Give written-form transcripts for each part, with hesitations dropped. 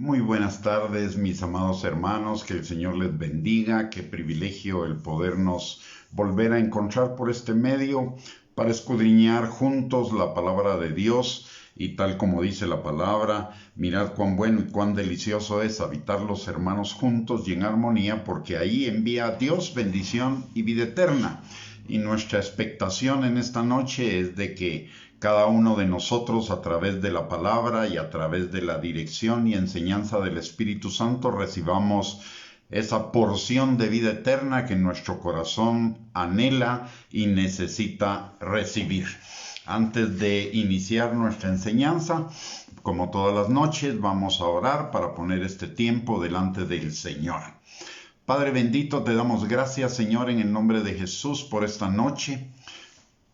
Muy buenas tardes, mis amados hermanos, que el Señor les bendiga, qué privilegio el podernos volver a encontrar por este medio para escudriñar juntos la palabra de Dios y tal como dice la palabra, mirad cuán bueno y cuán delicioso es habitar los hermanos juntos y en armonía, porque ahí envía a Dios bendición y vida eterna. Y nuestra expectación en esta noche es de que cada uno de nosotros, a través de la palabra y a través de la dirección y enseñanza del Espíritu Santo, recibamos esa porción de vida eterna que nuestro corazón anhela y necesita recibir. Antes de iniciar nuestra enseñanza, como todas las noches, vamos a orar para poner este tiempo delante del Señor. Padre bendito, te damos gracias, Señor, en el nombre de Jesús por esta noche,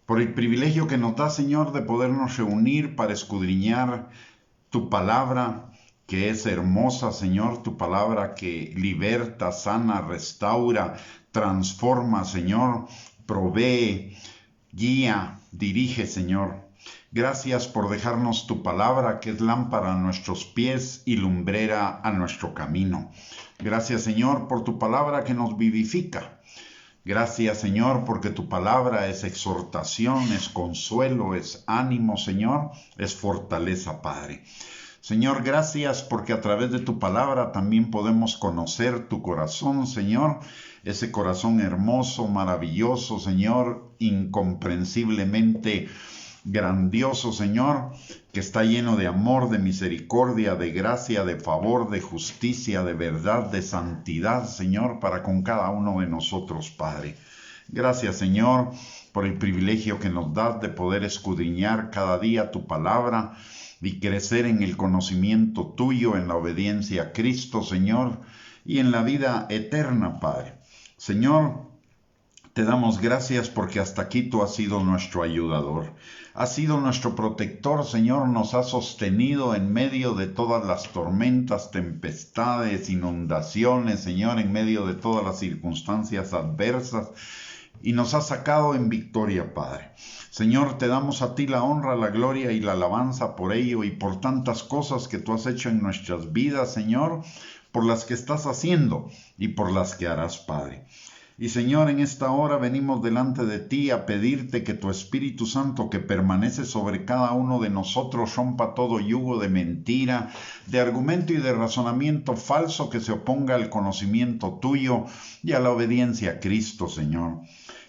por el privilegio que nos da, Señor, de podernos reunir para escudriñar tu palabra, que es hermosa, Señor, tu palabra que liberta, sana, restaura, transforma, Señor, provee, guía, dirige, Señor. Gracias por dejarnos tu palabra, que es lámpara a nuestros pies y lumbrera a nuestro camino. Gracias, Señor, por tu palabra que nos vivifica. Gracias, Señor, porque tu palabra es exhortación, es consuelo, es ánimo, Señor, es fortaleza, Padre. Señor, gracias porque a través de tu palabra también podemos conocer tu corazón, Señor, ese corazón hermoso, maravilloso, Señor, incomprensiblemente grandioso, Señor, que está lleno de amor, de misericordia, de gracia, de favor, de justicia, de verdad, de santidad, Señor, para con cada uno de nosotros, Padre. Gracias, Señor, por el privilegio que nos das de poder escudriñar cada día tu palabra y crecer en el conocimiento tuyo, en la obediencia a Cristo, Señor, y en la vida eterna, Padre. Señor, te damos gracias porque hasta aquí tú has sido nuestro ayudador. Has sido nuestro protector, Señor, nos has sostenido en medio de todas las tormentas, tempestades, inundaciones, Señor, en medio de todas las circunstancias adversas, y nos has sacado en victoria, Padre. Señor, te damos a ti la honra, la gloria y la alabanza por ello y por tantas cosas que tú has hecho en nuestras vidas, Señor, por las que estás haciendo y por las que harás, Padre. Y Señor, en esta hora venimos delante de ti a pedirte que tu Espíritu Santo, que permanece sobre cada uno de nosotros, rompa todo yugo de mentira, de argumento y de razonamiento falso que se oponga al conocimiento tuyo y a la obediencia a Cristo, Señor.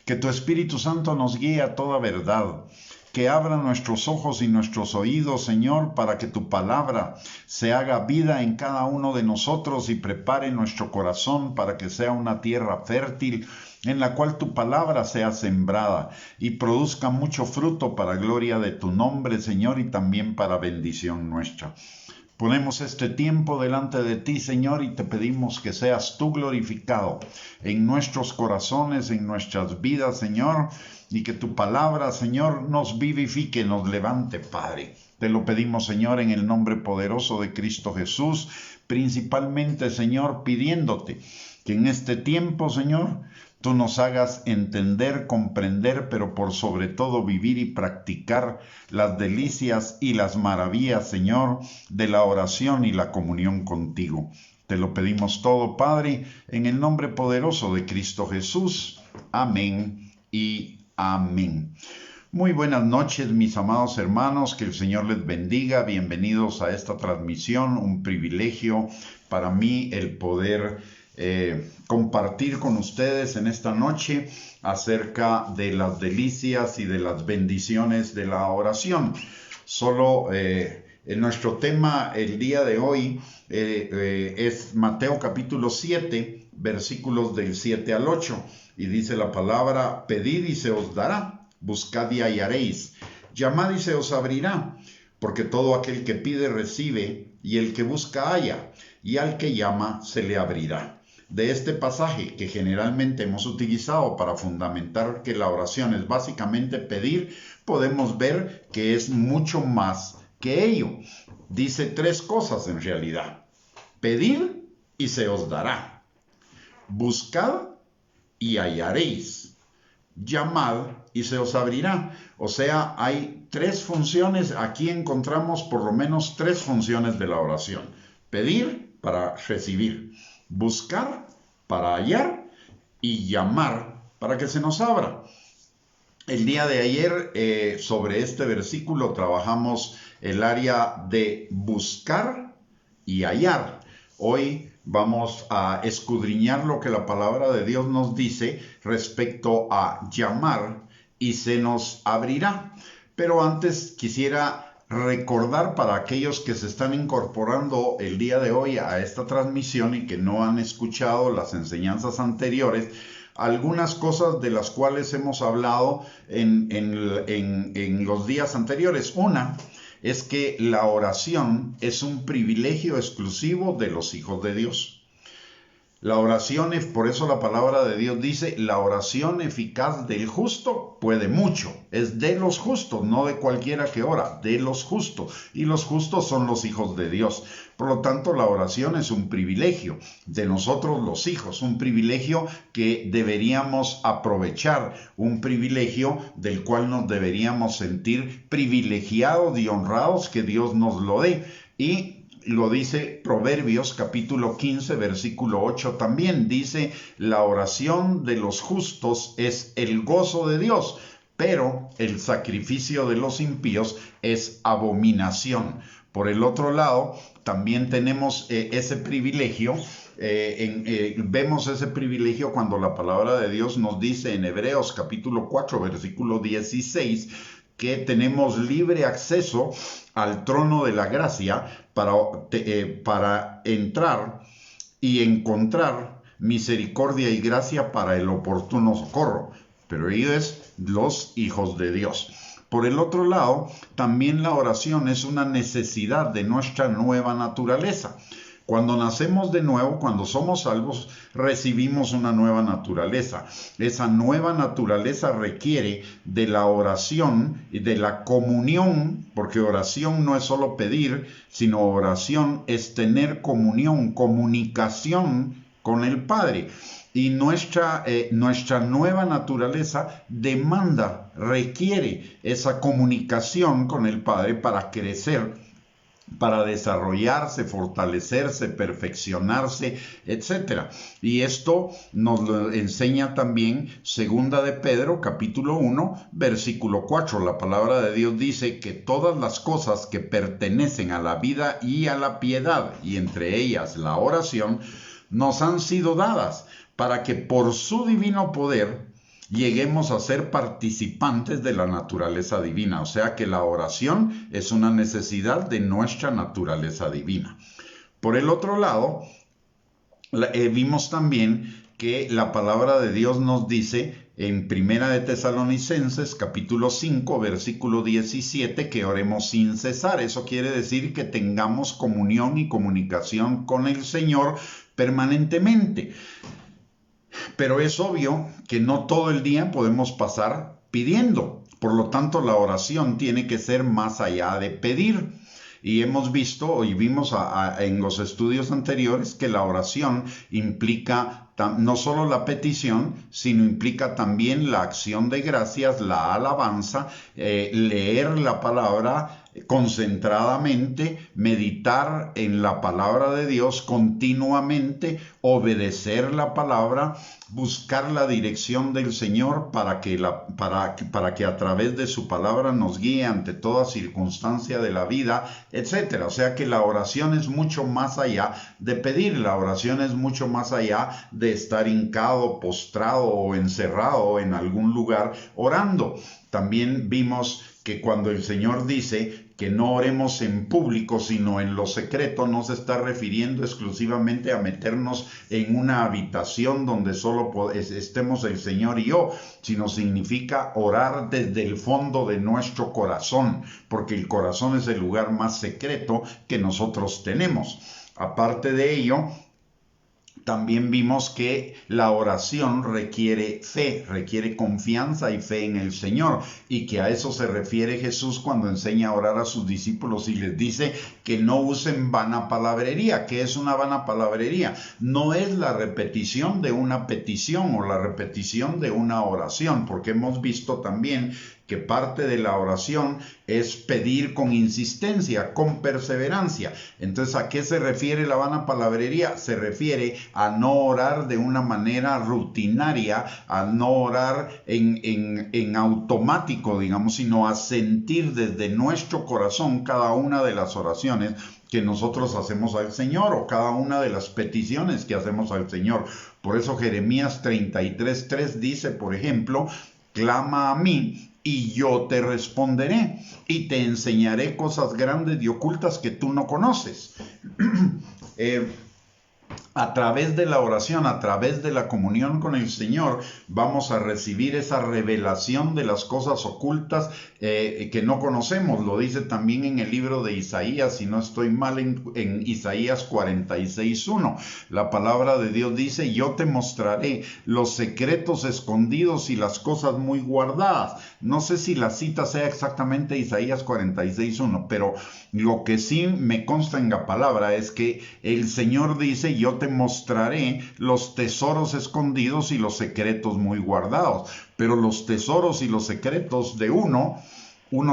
Que tu Espíritu Santo nos guíe a toda verdad, que abra nuestros ojos y nuestros oídos, Señor, para que tu palabra se haga vida en cada uno de nosotros y prepare nuestro corazón para que sea una tierra fértil en la cual tu palabra sea sembrada y produzca mucho fruto para gloria de tu nombre, Señor, y también para bendición nuestra. Ponemos este tiempo delante de ti, Señor, y te pedimos que seas tú glorificado en nuestros corazones, en nuestras vidas, Señor, y que tu palabra, Señor, nos vivifique, nos levante, Padre. Te lo pedimos, Señor, en el nombre poderoso de Cristo Jesús, principalmente, Señor, pidiéndote que en este tiempo, Señor, tú nos hagas entender, comprender, pero por sobre todo vivir y practicar las delicias y las maravillas, Señor, de la oración y la comunión contigo. Te lo pedimos todo, Padre, en el nombre poderoso de Cristo Jesús. Amén y amén. Muy buenas noches, mis amados hermanos, que el Señor les bendiga. Bienvenidos a esta transmisión, un privilegio para mí el poder compartir con ustedes en esta noche acerca de las delicias y de las bendiciones de la oración. Solo en nuestro tema el día de hoy es Mateo capítulo 7, versículos del 7 al 8, y dice la palabra: pedid y se os dará, buscad y hallaréis, llamad y se os abrirá, porque todo aquel que pide recibe, y el que busca halla, y al que llama se le abrirá. De este pasaje que generalmente hemos utilizado para fundamentar que la oración es básicamente pedir, podemos ver que es mucho más que ello. Dice tres cosas en realidad: pedid y se os dará, buscad y hallaréis, llamad y se os abrirá. O sea, hay tres funciones. Aquí encontramos por lo menos tres funciones de la oración: pedir para recibir, buscar para hallar y llamar para que se nos abra. El día de ayer sobre este versículo trabajamos el área de buscar y hallar. Hoy vamos a escudriñar lo que la palabra de Dios nos dice respecto a llamar y se nos abrirá. Pero antes quisiera recordar para aquellos que se están incorporando el día de hoy a esta transmisión y que no han escuchado las enseñanzas anteriores, algunas cosas de las cuales hemos hablado en los días anteriores. Una es que la oración es un privilegio exclusivo de los hijos de Dios. La oración, por eso la palabra de Dios dice, la oración eficaz del justo puede mucho. Es de los justos, no de cualquiera que ora, de los justos. Y los justos son los hijos de Dios. Por lo tanto, la oración es un privilegio de nosotros los hijos, un privilegio que deberíamos aprovechar, un privilegio del cual nos deberíamos sentir privilegiados y honrados que Dios nos lo dé. Y lo dice Proverbios capítulo 15, versículo 8 también. Dice, la oración de los justos es el gozo de Dios, pero el sacrificio de los impíos es abominación. Por el otro lado, también tenemos ese privilegio. Vemos ese privilegio cuando la palabra de Dios nos dice en Hebreos capítulo 4, versículo 16, que tenemos libre acceso al trono de la gracia para entrar y encontrar misericordia y gracia para el oportuno socorro. Pero ellos es los hijos de Dios. Por el otro lado, también la oración es una necesidad de nuestra nueva naturaleza. Cuando nacemos de nuevo, cuando somos salvos, recibimos una nueva naturaleza. Esa nueva naturaleza requiere de la oración y de la comunión, porque oración no es solo pedir, sino oración es tener comunión, comunicación con el Padre. Y nuestra nueva naturaleza requiere esa comunicación con el Padre para crecer, para desarrollarse, fortalecerse, perfeccionarse, etc. Y esto nos lo enseña también Segunda de Pedro, capítulo 1, versículo 4. La palabra de Dios dice que todas las cosas que pertenecen a la vida y a la piedad, y entre ellas la oración, nos han sido dadas para que por su divino poder lleguemos a ser participantes de la naturaleza divina. O sea que la oración es una necesidad de nuestra naturaleza divina. Por el otro lado, vimos también que la palabra de Dios nos dice en Primera de Tesalonicenses, capítulo 5, versículo 17, que oremos sin cesar. Eso quiere decir que tengamos comunión y comunicación con el Señor permanentemente. Pero es obvio que no todo el día podemos pasar pidiendo. Por lo tanto, la oración tiene que ser más allá de pedir. Y hemos visto y vimos en los estudios anteriores que la oración implica no solo la petición, sino implica también la acción de gracias, la alabanza, leer la palabra concentradamente, meditar en la palabra de Dios continuamente, obedecer la palabra, buscar la dirección del Señor para que a través de su palabra nos guíe ante toda circunstancia de la vida, etc. O sea que la oración es mucho más allá de pedir, la oración es mucho más allá de estar hincado, postrado o encerrado en algún lugar orando. También vimos que cuando el Señor dice que no oremos en público, sino en lo secreto, no se está refiriendo exclusivamente a meternos en una habitación donde solo estemos el Señor y yo, sino significa orar desde el fondo de nuestro corazón, porque el corazón es el lugar más secreto que nosotros tenemos. Aparte de ello, también vimos que la oración requiere fe, requiere confianza y fe en el Señor, y que a eso se refiere Jesús cuando enseña a orar a sus discípulos y les dice que no usen vana palabrería. ¿Qué es una vana palabrería? No es la repetición de una petición o la repetición de una oración, porque hemos visto también que parte de la oración es pedir con insistencia, con perseverancia. Entonces, ¿a qué se refiere la vana palabrería? Se refiere a no orar de una manera rutinaria, a no orar en automático, digamos, sino a sentir desde nuestro corazón cada una de las oraciones que nosotros hacemos al Señor, o cada una de las peticiones que hacemos al Señor. Por eso Jeremías 33:3 dice, por ejemplo, clama a mí y yo te responderé y te enseñaré cosas grandes y ocultas que tú no conoces. A través de la oración, a través de la comunión con el Señor, vamos a recibir esa revelación de las cosas ocultas que no conocemos. Lo dice también en el libro de Isaías, si no estoy mal, en Isaías 46:1. La palabra de Dios dice, yo te mostraré los secretos escondidos y las cosas muy guardadas. No sé si la cita sea exactamente Isaías 46:1, pero lo que sí me consta en la palabra es que el Señor dice, yo te mostraré los tesoros escondidos y los secretos muy guardados. Pero los tesoros y los secretos de uno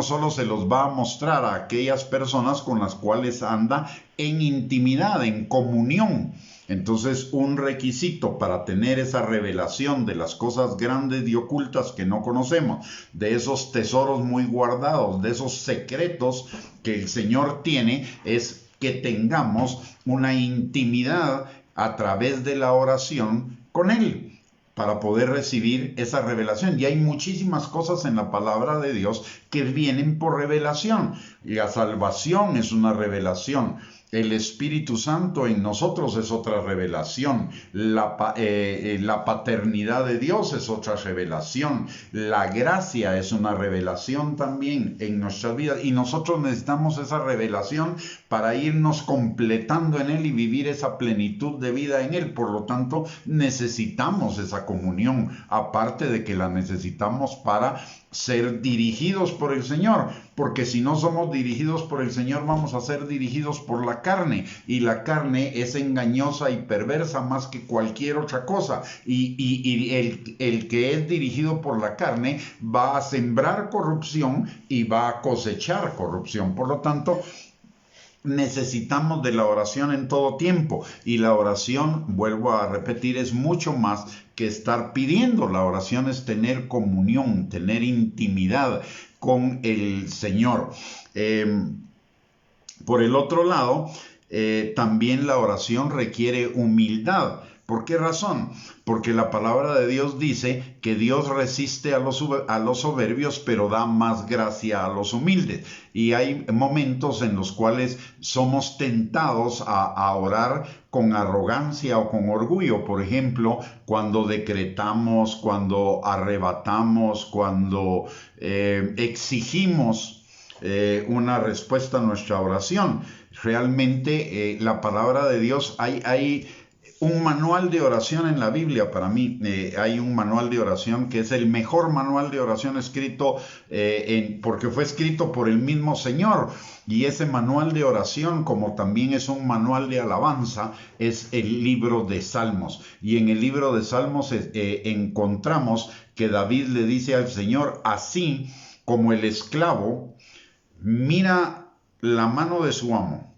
solo se los va a mostrar a aquellas personas con las cuales anda en intimidad, en comunión. Entonces, un requisito para tener esa revelación de las cosas grandes y ocultas que no conocemos, de esos tesoros muy guardados, de esos secretos que el Señor tiene, es que tengamos una intimidad a través de la oración con Él, para poder recibir esa revelación. Y hay muchísimas cosas en la palabra de Dios que vienen por revelación. La salvación es una revelación. El Espíritu Santo en nosotros es otra revelación. La paternidad de Dios es otra revelación. La gracia es una revelación también en nuestras vidas. Y nosotros necesitamos esa revelación para irnos completando en Él y vivir esa plenitud de vida en Él. Por lo tanto, necesitamos esa comunión, aparte de que la necesitamos para ser dirigidos por el Señor, porque si no somos dirigidos por el Señor, vamos a ser dirigidos por la carne, y la carne es engañosa y perversa más que cualquier otra cosa, y el que es dirigido por la carne va a sembrar corrupción y va a cosechar corrupción. Por lo tanto, necesitamos de la oración en todo tiempo, y la oración, vuelvo a repetir, es mucho más que estar pidiendo. La oración es tener comunión, tener intimidad con el Señor. Por el otro lado, también la oración requiere humildad. ¿Por qué razón? Porque la palabra de Dios dice que Dios resiste a los soberbios, pero da más gracia a los humildes. Y hay momentos en los cuales somos tentados a orar con arrogancia o con orgullo. Por ejemplo, cuando decretamos, cuando arrebatamos, cuando exigimos una respuesta a nuestra oración. Realmente la palabra de Dios, hay un manual de oración en la Biblia. Para mí hay un manual de oración que es el mejor manual de oración escrito porque fue escrito por el mismo Señor, y ese manual de oración, como también es un manual de alabanza, es el libro de Salmos. Y en el libro de Salmos encontramos que David le dice al Señor, así como el esclavo mira la mano de su amo,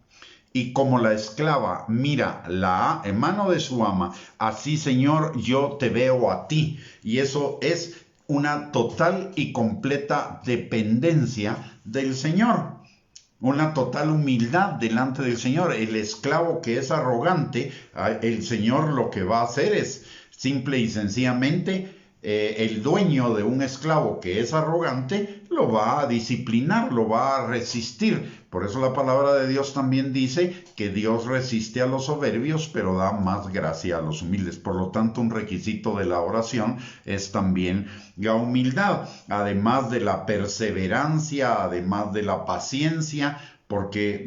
y como la esclava mira la mano de su ama, así, Señor, yo te veo a ti. Y eso es una total y completa dependencia del Señor, una total humildad delante del Señor. El esclavo que es arrogante, el Señor lo que va a hacer es simple y sencillamente, el dueño de un esclavo que es arrogante lo va a disciplinar, lo va a resistir. Por eso la palabra de Dios también dice que Dios resiste a los soberbios, pero da más gracia a los humildes. Por lo tanto, un requisito de la oración es también la humildad, además de la perseverancia, además de la paciencia, porque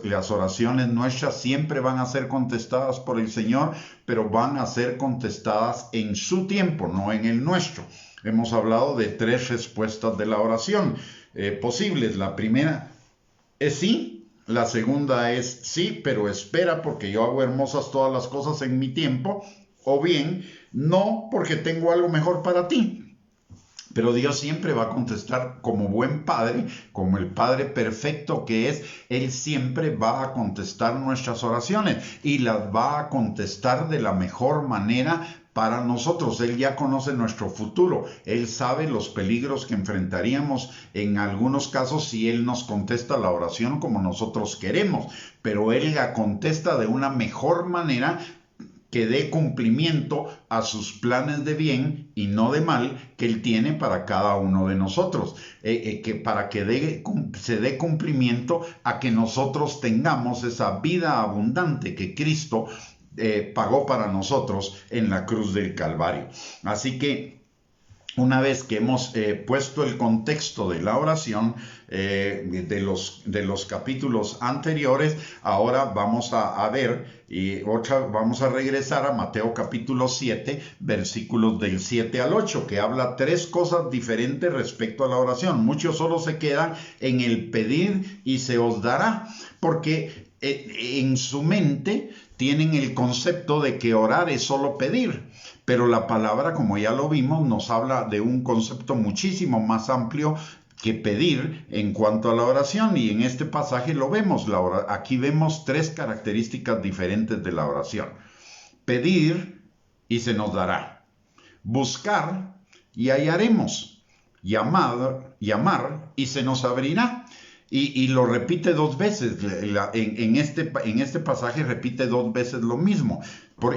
las oraciones nuestras siempre van a ser contestadas por el Señor, pero van a ser contestadas en su tiempo, no en el nuestro. Hemos hablado de 3 respuestas de la oración posibles. La primera es sí, la segunda es sí, pero espera, porque yo hago hermosas todas las cosas en mi tiempo, o bien no, porque tengo algo mejor para ti. Pero Dios siempre va a contestar como buen Padre, como el Padre perfecto que es. Él siempre va a contestar nuestras oraciones y las va a contestar de la mejor manera para nosotros. Él ya conoce nuestro futuro. Él sabe los peligros que enfrentaríamos en algunos casos si Él nos contesta la oración como nosotros queremos. Pero Él la contesta de una mejor manera que dé cumplimiento a sus planes de bien y no de mal que Él tiene para cada uno de nosotros, para que se dé cumplimiento a que nosotros tengamos esa vida abundante que Cristo pagó para nosotros en la cruz del Calvario. Así que una vez que hemos puesto el contexto de la oración de los capítulos anteriores, ahora vamos a ver vamos a regresar a Mateo capítulo 7, versículos del 7 al 8, que habla tres cosas diferentes respecto a la oración. Muchos solo se quedan en el pedir y se os dará, porque en su mente tienen el concepto de que orar es solo pedir. Pero la palabra, como ya lo vimos, nos habla de un concepto muchísimo más amplio que pedir en cuanto a la oración. Y en este pasaje lo vemos. Aquí vemos tres características diferentes de la oración. Pedir y se nos dará. Buscar y hallaremos. Llamar y se nos abrirá. Y lo repite dos veces. En este pasaje repite dos veces lo mismo.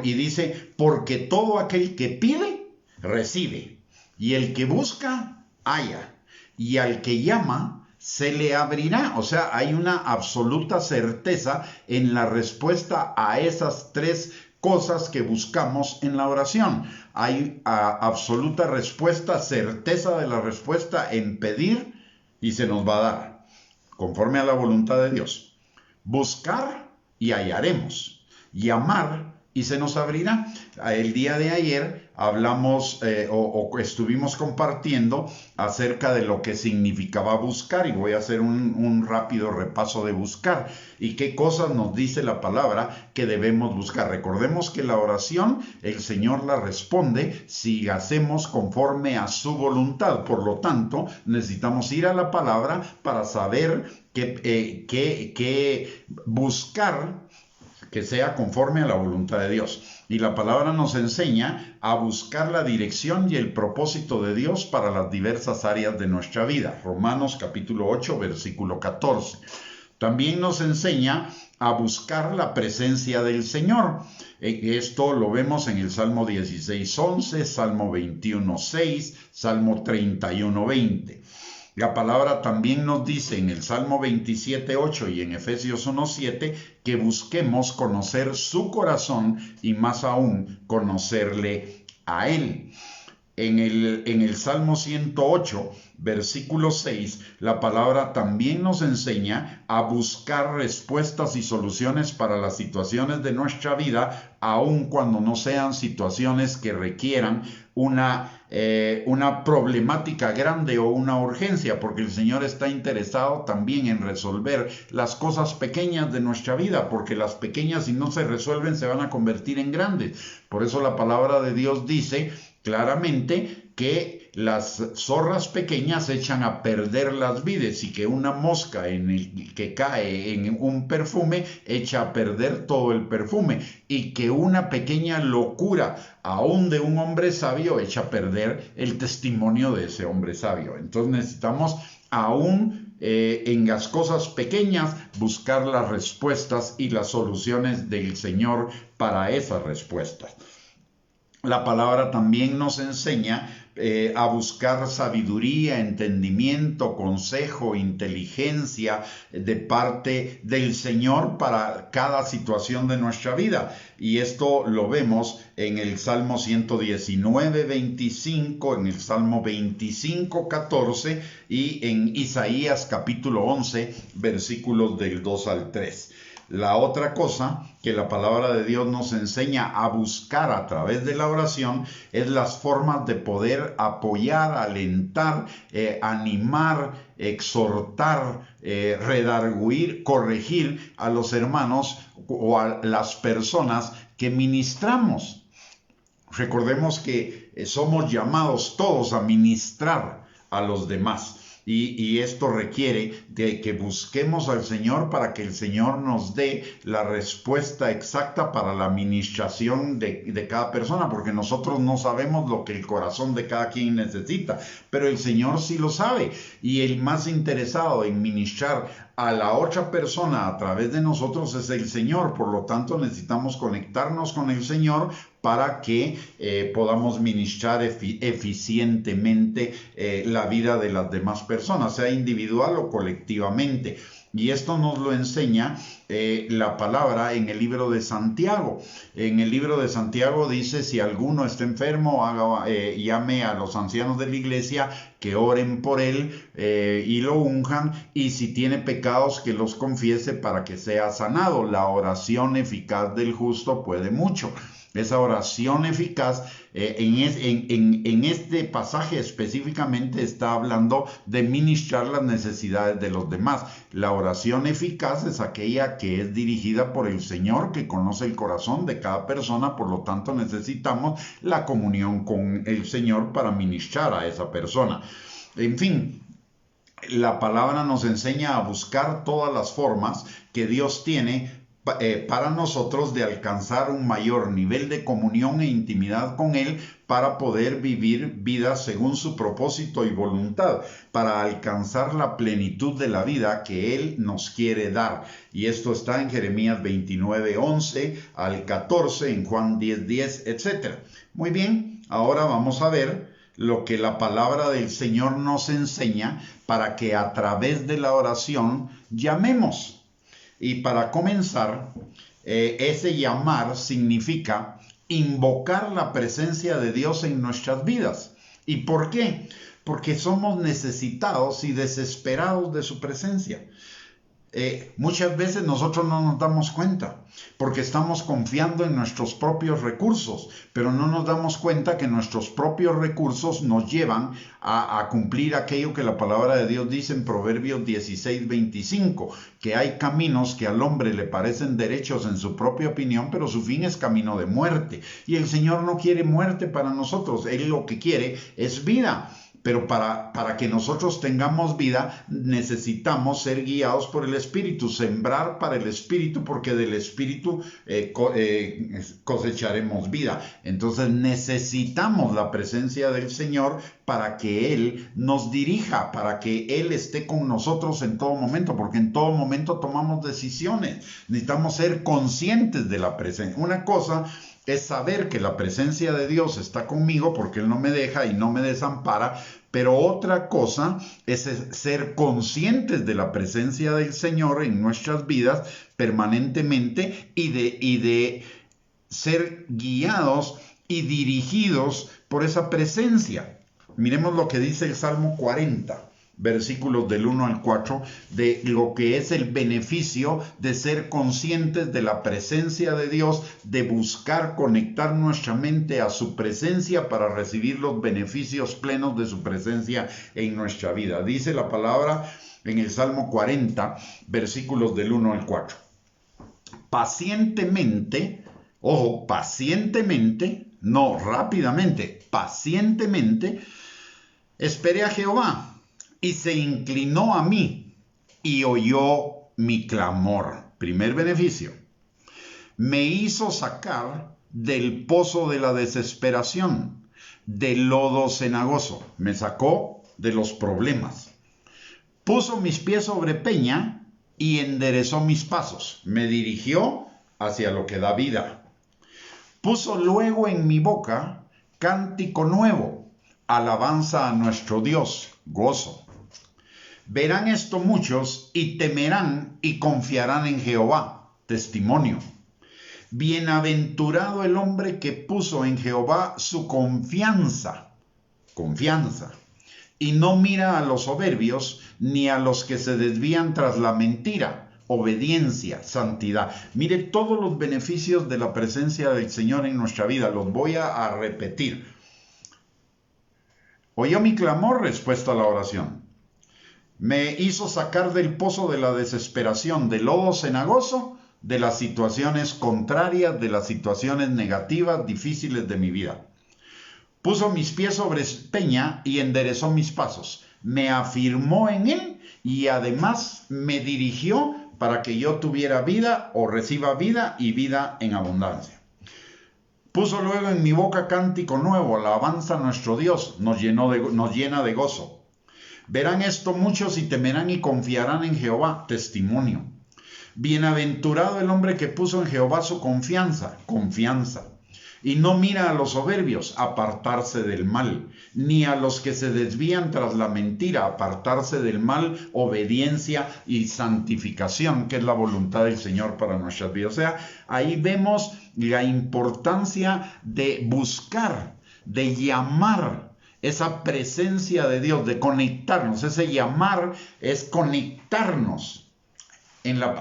Y dice, porque todo aquel que pide, recibe. Y el que busca, halla. Y al que llama, se le abrirá. O sea, hay una absoluta certeza en la respuesta a esas tres cosas que buscamos en la oración. Hay absoluta respuesta, certeza de la respuesta en pedir y se nos va a dar, conforme a la voluntad de Dios. Buscar y hallaremos. Llamar y se nos abrirá. El día de ayer hablamos o estuvimos compartiendo acerca de lo que significaba buscar, y voy a hacer un rápido repaso de buscar y qué cosas nos dice la palabra que debemos buscar. Recordemos que la oración el Señor la responde si hacemos conforme a su voluntad. Por lo tanto, necesitamos ir a la palabra para saber que buscar que sea conforme a la voluntad de Dios. Y la palabra nos enseña a buscar la dirección y el propósito de Dios para las diversas áreas de nuestra vida. Romanos capítulo 8, versículo 14. También nos enseña a buscar la presencia del Señor. Esto lo vemos en el Salmo 16:11, Salmo 21:6, Salmo 31:20. La palabra también nos dice en el Salmo 27:8 y en Efesios 1:7 que busquemos conocer su corazón y más aún conocerle a Él. En el Salmo 108, versículo 6, la palabra también nos enseña a buscar respuestas y soluciones para las situaciones de nuestra vida, aun cuando no sean situaciones que requieran una problemática grande o una urgencia, porque el Señor está interesado también en resolver las cosas pequeñas de nuestra vida, porque las pequeñas, si no se resuelven, se van a convertir en grandes. Por eso la palabra de Dios dice claramente que las zorras pequeñas echan a perder las vides y que una mosca que cae en un perfume echa a perder todo el perfume, y que una pequeña locura aún de un hombre sabio echa a perder el testimonio de ese hombre sabio. Entonces necesitamos aún en las cosas pequeñas buscar las respuestas y las soluciones del Señor para esas respuestas. La palabra también nos enseña a buscar sabiduría, entendimiento, consejo, inteligencia de parte del Señor para cada situación de nuestra vida. Y esto lo vemos en el Salmo 119:25, en el Salmo 25:14 y en Isaías capítulo 11, versículos del 2 al 3. La otra cosa que la palabra de Dios nos enseña a buscar a través de la oración es las formas de poder apoyar, alentar, animar, exhortar, redarguir, corregir a los hermanos o a las personas que ministramos. Recordemos que somos llamados todos a ministrar a los demás. Y esto requiere de que busquemos al Señor para que el Señor nos dé la respuesta exacta para la administración de cada persona, porque nosotros no sabemos lo que el corazón de cada quien necesita, pero el Señor sí lo sabe. Y el más interesado en ministrar a la otra persona a través de nosotros es el Señor. Por lo tanto, necesitamos conectarnos con el Señor para que podamos ministrar eficientemente la vida de las demás personas, sea individual o colectivamente. Y esto nos lo enseña la palabra en el libro de Santiago. En el libro de Santiago dice: si alguno está enfermo, llame a los ancianos de la iglesia, que oren por él y lo unjan, y si tiene pecados, que los confiese para que sea sanado. La oración eficaz del justo puede mucho. Esa oración eficaz en este pasaje específicamente está hablando de ministrar las necesidades de los demás. La oración eficaz es aquella que es dirigida por el Señor, que conoce el corazón de cada persona. Por lo tanto, necesitamos la comunión con el Señor para ministrar a esa persona. En fin, la palabra nos enseña a buscar todas las formas que Dios tiene para nosotros de alcanzar un mayor nivel de comunión e intimidad con Él, para poder vivir vidas según su propósito y voluntad, para alcanzar la plenitud de la vida que Él nos quiere dar. Y esto está en Jeremías 29:11 al 14, en Juan 10:10, etc. Muy bien, ahora vamos a ver lo que la palabra del Señor nos enseña para que a través de la oración llamemos. Y para comenzar, ese llamar significa invocar la presencia de Dios en nuestras vidas. ¿Y por qué? Porque somos necesitados y desesperados de su presencia. Muchas veces nosotros no nos damos cuenta, porque estamos confiando en nuestros propios recursos, pero no nos damos cuenta que nuestros propios recursos nos llevan a cumplir aquello que la palabra de Dios dice en Proverbios 16:25, que hay caminos que al hombre le parecen derechos en su propia opinión, pero su fin es camino de muerte. Y el Señor no quiere muerte para nosotros, Él lo que quiere es vida. Pero para que nosotros tengamos vida, necesitamos ser guiados por el Espíritu, sembrar para el Espíritu, porque del Espíritu cosecharemos vida. Entonces necesitamos la presencia del Señor para que Él nos dirija, para que Él esté con nosotros en todo momento, porque en todo momento tomamos decisiones. Necesitamos ser conscientes de la presencia. Una cosa es saber que la presencia de Dios está conmigo, porque Él no me deja y no me desampara, pero otra cosa es ser conscientes de la presencia del Señor en nuestras vidas permanentemente y de ser guiados y dirigidos por esa presencia. Miremos lo que dice el Salmo 40. Versículos del 1 al 4, de lo que es el beneficio de ser conscientes de la presencia de Dios, de buscar conectar nuestra mente a su presencia para recibir los beneficios plenos de su presencia en nuestra vida. Dice la palabra en el Salmo 40, versículos del 1 al 4. Pacientemente, ojo, pacientemente, no rápidamente, pacientemente, esperé a Jehová. Y se inclinó a mí y oyó mi clamor. Primer beneficio. Me hizo sacar del pozo de la desesperación, del lodo cenagoso. Me sacó de los problemas. Puso mis pies sobre peña y enderezó mis pasos. Me dirigió hacia lo que da vida. Puso luego en mi boca cántico nuevo, alabanza a nuestro Dios, gozo. Verán esto muchos y temerán y confiarán en Jehová. Testimonio. Bienaventurado el hombre que puso en Jehová su confianza. Confianza. Y no mira a los soberbios ni a los que se desvían tras la mentira. Obediencia, santidad. Mire todos los beneficios de la presencia del Señor en nuestra vida. Los voy a repetir. Oyó mi clamor, respuesta a la oración. Me hizo sacar del pozo de la desesperación, del lodo cenagoso, de las situaciones contrarias, de las situaciones negativas, difíciles de mi vida. Puso mis pies sobre peña y enderezó mis pasos. Me afirmó en él y además me dirigió para que yo tuviera vida o reciba vida y vida en abundancia. Puso luego en mi boca cántico nuevo, alabanza a nuestro Dios, nos llena de gozo. Verán esto muchos y temerán y confiarán en Jehová. Testimonio. Bienaventurado el hombre que puso en Jehová su confianza. Y no mira a los soberbios, apartarse del mal, ni a los que se desvían tras la mentira, apartarse del mal, obediencia y santificación, que es la voluntad del Señor para nuestras vidas. O sea, ahí vemos la importancia de buscar, de llamar esa presencia de Dios, de conectarnos. Ese llamar es conectarnos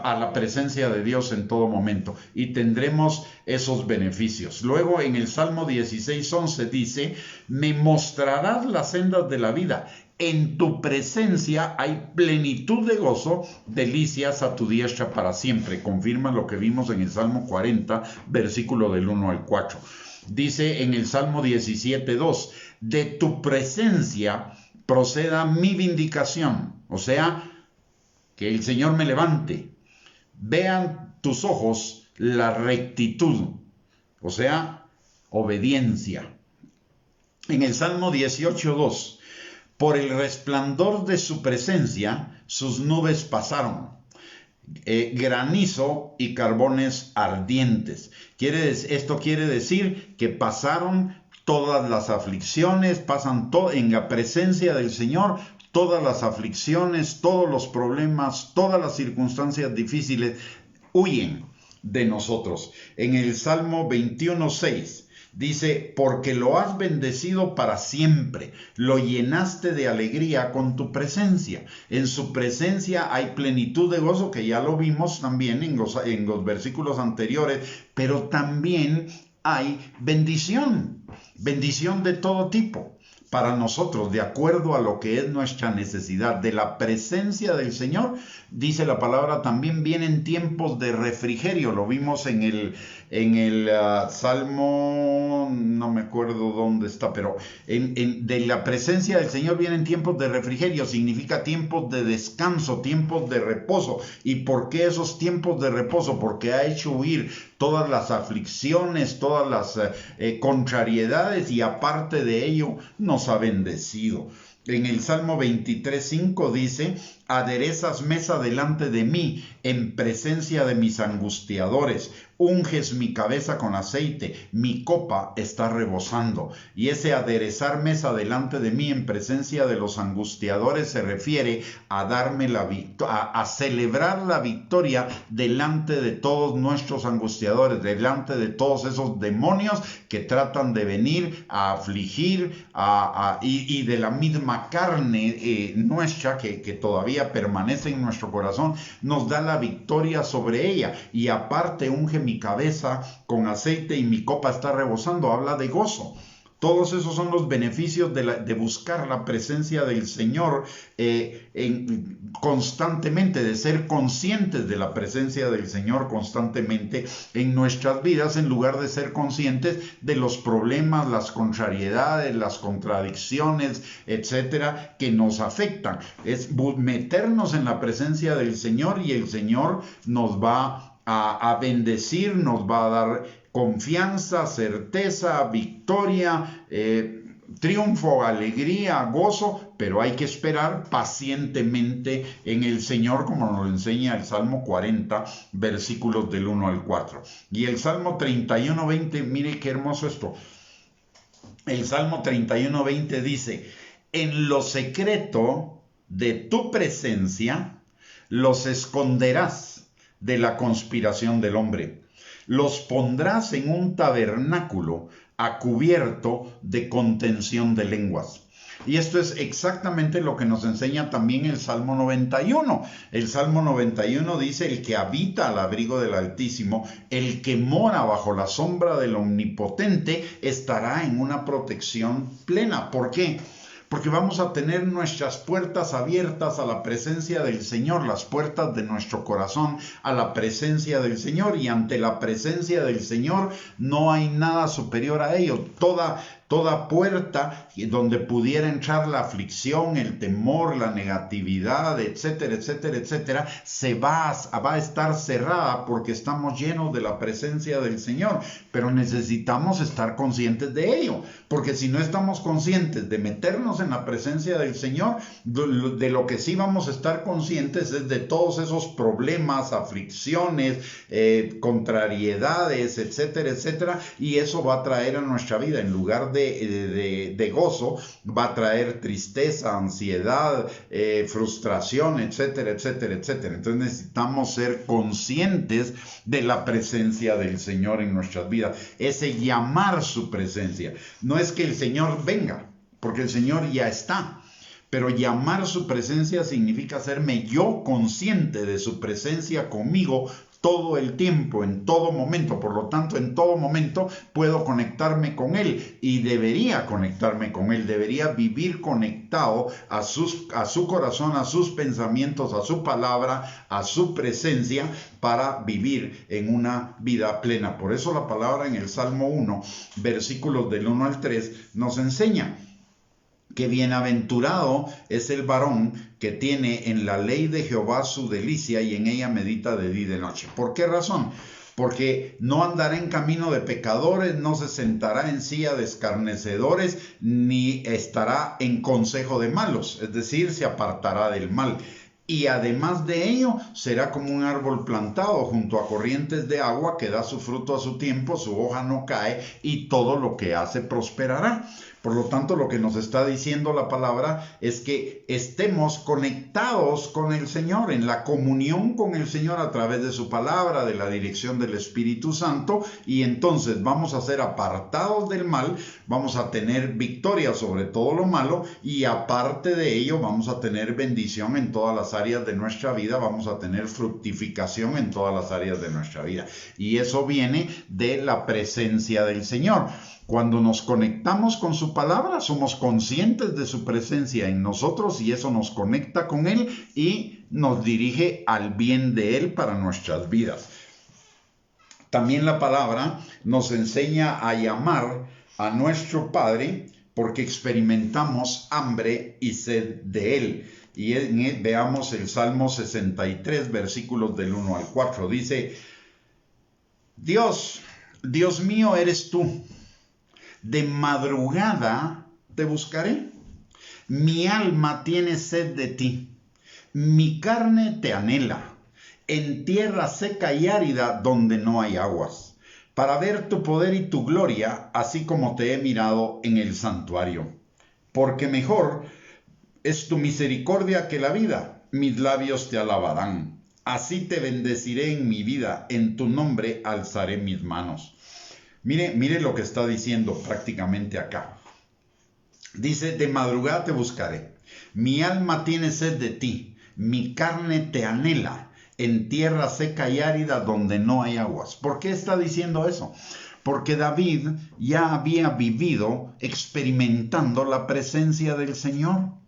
a la presencia de Dios en todo momento y tendremos esos beneficios. Luego en el Salmo 16:11 dice: me mostrarás las sendas de la vida, en tu presencia hay plenitud de gozo, delicias a tu diestra para siempre. Confirma lo que vimos en el Salmo 40, versículo del 1 al 4. Dice en el Salmo 17:2: de tu presencia proceda mi vindicación, o sea, que el Señor me levante. Vean tus ojos la rectitud, o sea, obediencia. En el Salmo 18:2, por el resplandor de su presencia, sus nubes pasaron. Granizo y carbones ardientes. Esto quiere decir que pasaron todas las aflicciones, pasan en la presencia del Señor. Todas las aflicciones, todos los problemas, todas las circunstancias difíciles huyen de nosotros. En el Salmo 21:6 dice: porque lo has bendecido para siempre, lo llenaste de alegría con tu presencia. En su presencia hay plenitud de gozo, que ya lo vimos también en los versículos anteriores, pero también hay bendición de todo tipo. Para nosotros, de acuerdo a lo que es nuestra necesidad, de la presencia del Señor, dice la palabra, también vienen tiempos de refrigerio. Lo vimos en el Salmo, no me acuerdo dónde está, pero de la presencia del Señor vienen tiempos de refrigerio, significa tiempos de descanso, tiempos de reposo. ¿Y por qué esos tiempos de reposo? Porque ha hecho huir todas las aflicciones, todas las contrariedades, y aparte de ello nos ha bendecido. En el Salmo 23:5 dice: aderezas mesa delante de mí en presencia de mis angustiadores, unges mi cabeza con aceite, mi copa está rebosando. Y ese aderezar mesa delante de mí en presencia de los angustiadores se refiere a darme a celebrar la victoria delante de todos nuestros angustiadores, delante de todos esos demonios que tratan de venir a afligir y de la misma carne nuestra que todavía permanece en nuestro corazón, nos da la victoria sobre ella. Y aparte unge mi cabeza con aceite y mi copa está rebosando. Habla de gozo. Todos esos son los beneficios de buscar la presencia del Señor constantemente, de ser conscientes de la presencia del Señor constantemente en nuestras vidas, en lugar de ser conscientes de los problemas, las contrariedades, las contradicciones, etcétera, que nos afectan. Es meternos en la presencia del Señor y el Señor nos va a bendecir, nos va a dar confianza, certeza, victoria, triunfo, alegría, gozo, pero hay que esperar pacientemente en el Señor, como nos lo enseña el Salmo 40, versículos del 1 al 4. Y el Salmo 31:20, mire qué hermoso esto. El Salmo 31:20 dice: en lo secreto de tu presencia los esconderás de la conspiración del hombre. Los pondrás en un tabernáculo a cubierto de contención de lenguas. Y esto es exactamente lo que nos enseña también el Salmo 91. El Salmo 91 dice: el que habita al abrigo del Altísimo, el que mora bajo la sombra del Omnipotente, estará en una protección plena. ¿Por qué? porque vamos a tener nuestras puertas abiertas a la presencia del Señor, las puertas de nuestro corazón a la presencia del Señor, y ante la presencia del Señor no hay nada superior a ello. Toda puerta donde pudiera entrar la aflicción, el temor, la negatividad, etcétera, etcétera, etcétera, va a estar cerrada porque estamos llenos de la presencia del Señor. Pero necesitamos estar conscientes de ello, porque si no estamos conscientes de meternos en la presencia del Señor, de lo que sí vamos a estar conscientes es de todos esos problemas, aflicciones, contrariedades, etcétera, etcétera, y eso va a traer a nuestra vida, en lugar de gozo, va a traer tristeza, ansiedad, frustración, etcétera, etcétera, etcétera. Entonces necesitamos ser conscientes de la presencia del Señor en nuestras vidas, ese llamar su presencia. No es que el Señor venga, porque el Señor ya está, pero llamar su presencia significa hacerme yo consciente de su presencia conmigo todo el tiempo, en todo momento. Por lo tanto, en todo momento puedo conectarme con Él, y debería conectarme con Él, debería vivir conectado a su corazón, a sus pensamientos, a su palabra, a su presencia, para vivir en una vida plena. Por eso la palabra en el Salmo 1, versículos del 1 al 3, nos enseña que bienaventurado es el varón que tiene en la ley de Jehová su delicia, y en ella medita de día y de noche. ¿Por qué razón? Porque no andará en camino de pecadores, no se sentará en silla de escarnecedores, ni estará en consejo de malos, es decir, se apartará del mal. Y además de ello, será como un árbol plantado junto a corrientes de agua, que da su fruto a su tiempo, su hoja no cae, y todo lo que hace prosperará. Por lo tanto, lo que nos está diciendo la palabra es que estemos conectados con el Señor, en la comunión con el Señor a través de su palabra, de la dirección del Espíritu Santo, y entonces vamos a ser apartados del mal, vamos a tener victoria sobre todo lo malo, y aparte de ello vamos a tener bendición en todas las áreas de nuestra vida, vamos a tener fructificación en todas las áreas de nuestra vida. Y eso viene de la presencia del Señor. Cuando nos conectamos con su palabra, somos conscientes de su presencia en nosotros, y eso nos conecta con Él y nos dirige al bien de Él para nuestras vidas. También la palabra nos enseña a llamar a nuestro Padre porque experimentamos hambre y sed de Él. Y veamos el Salmo 63, versículos del 1 al 4. Dice: Dios mío eres tú. De madrugada te buscaré. Mi alma tiene sed de ti. Mi carne te anhela, en tierra seca y árida donde no hay aguas, para ver tu poder y tu gloria, así como te he mirado en el santuario. Porque mejor es tu misericordia que la vida. Mis labios te alabarán. Así te bendeciré en mi vida. En tu nombre alzaré mis manos. Mire lo que está diciendo prácticamente acá. Dice: de madrugada te buscaré. Mi alma tiene sed de ti. Mi carne te anhela, en tierra seca y árida donde no hay aguas. ¿Por qué está diciendo eso? Porque David ya había vivido experimentando la presencia del Señor.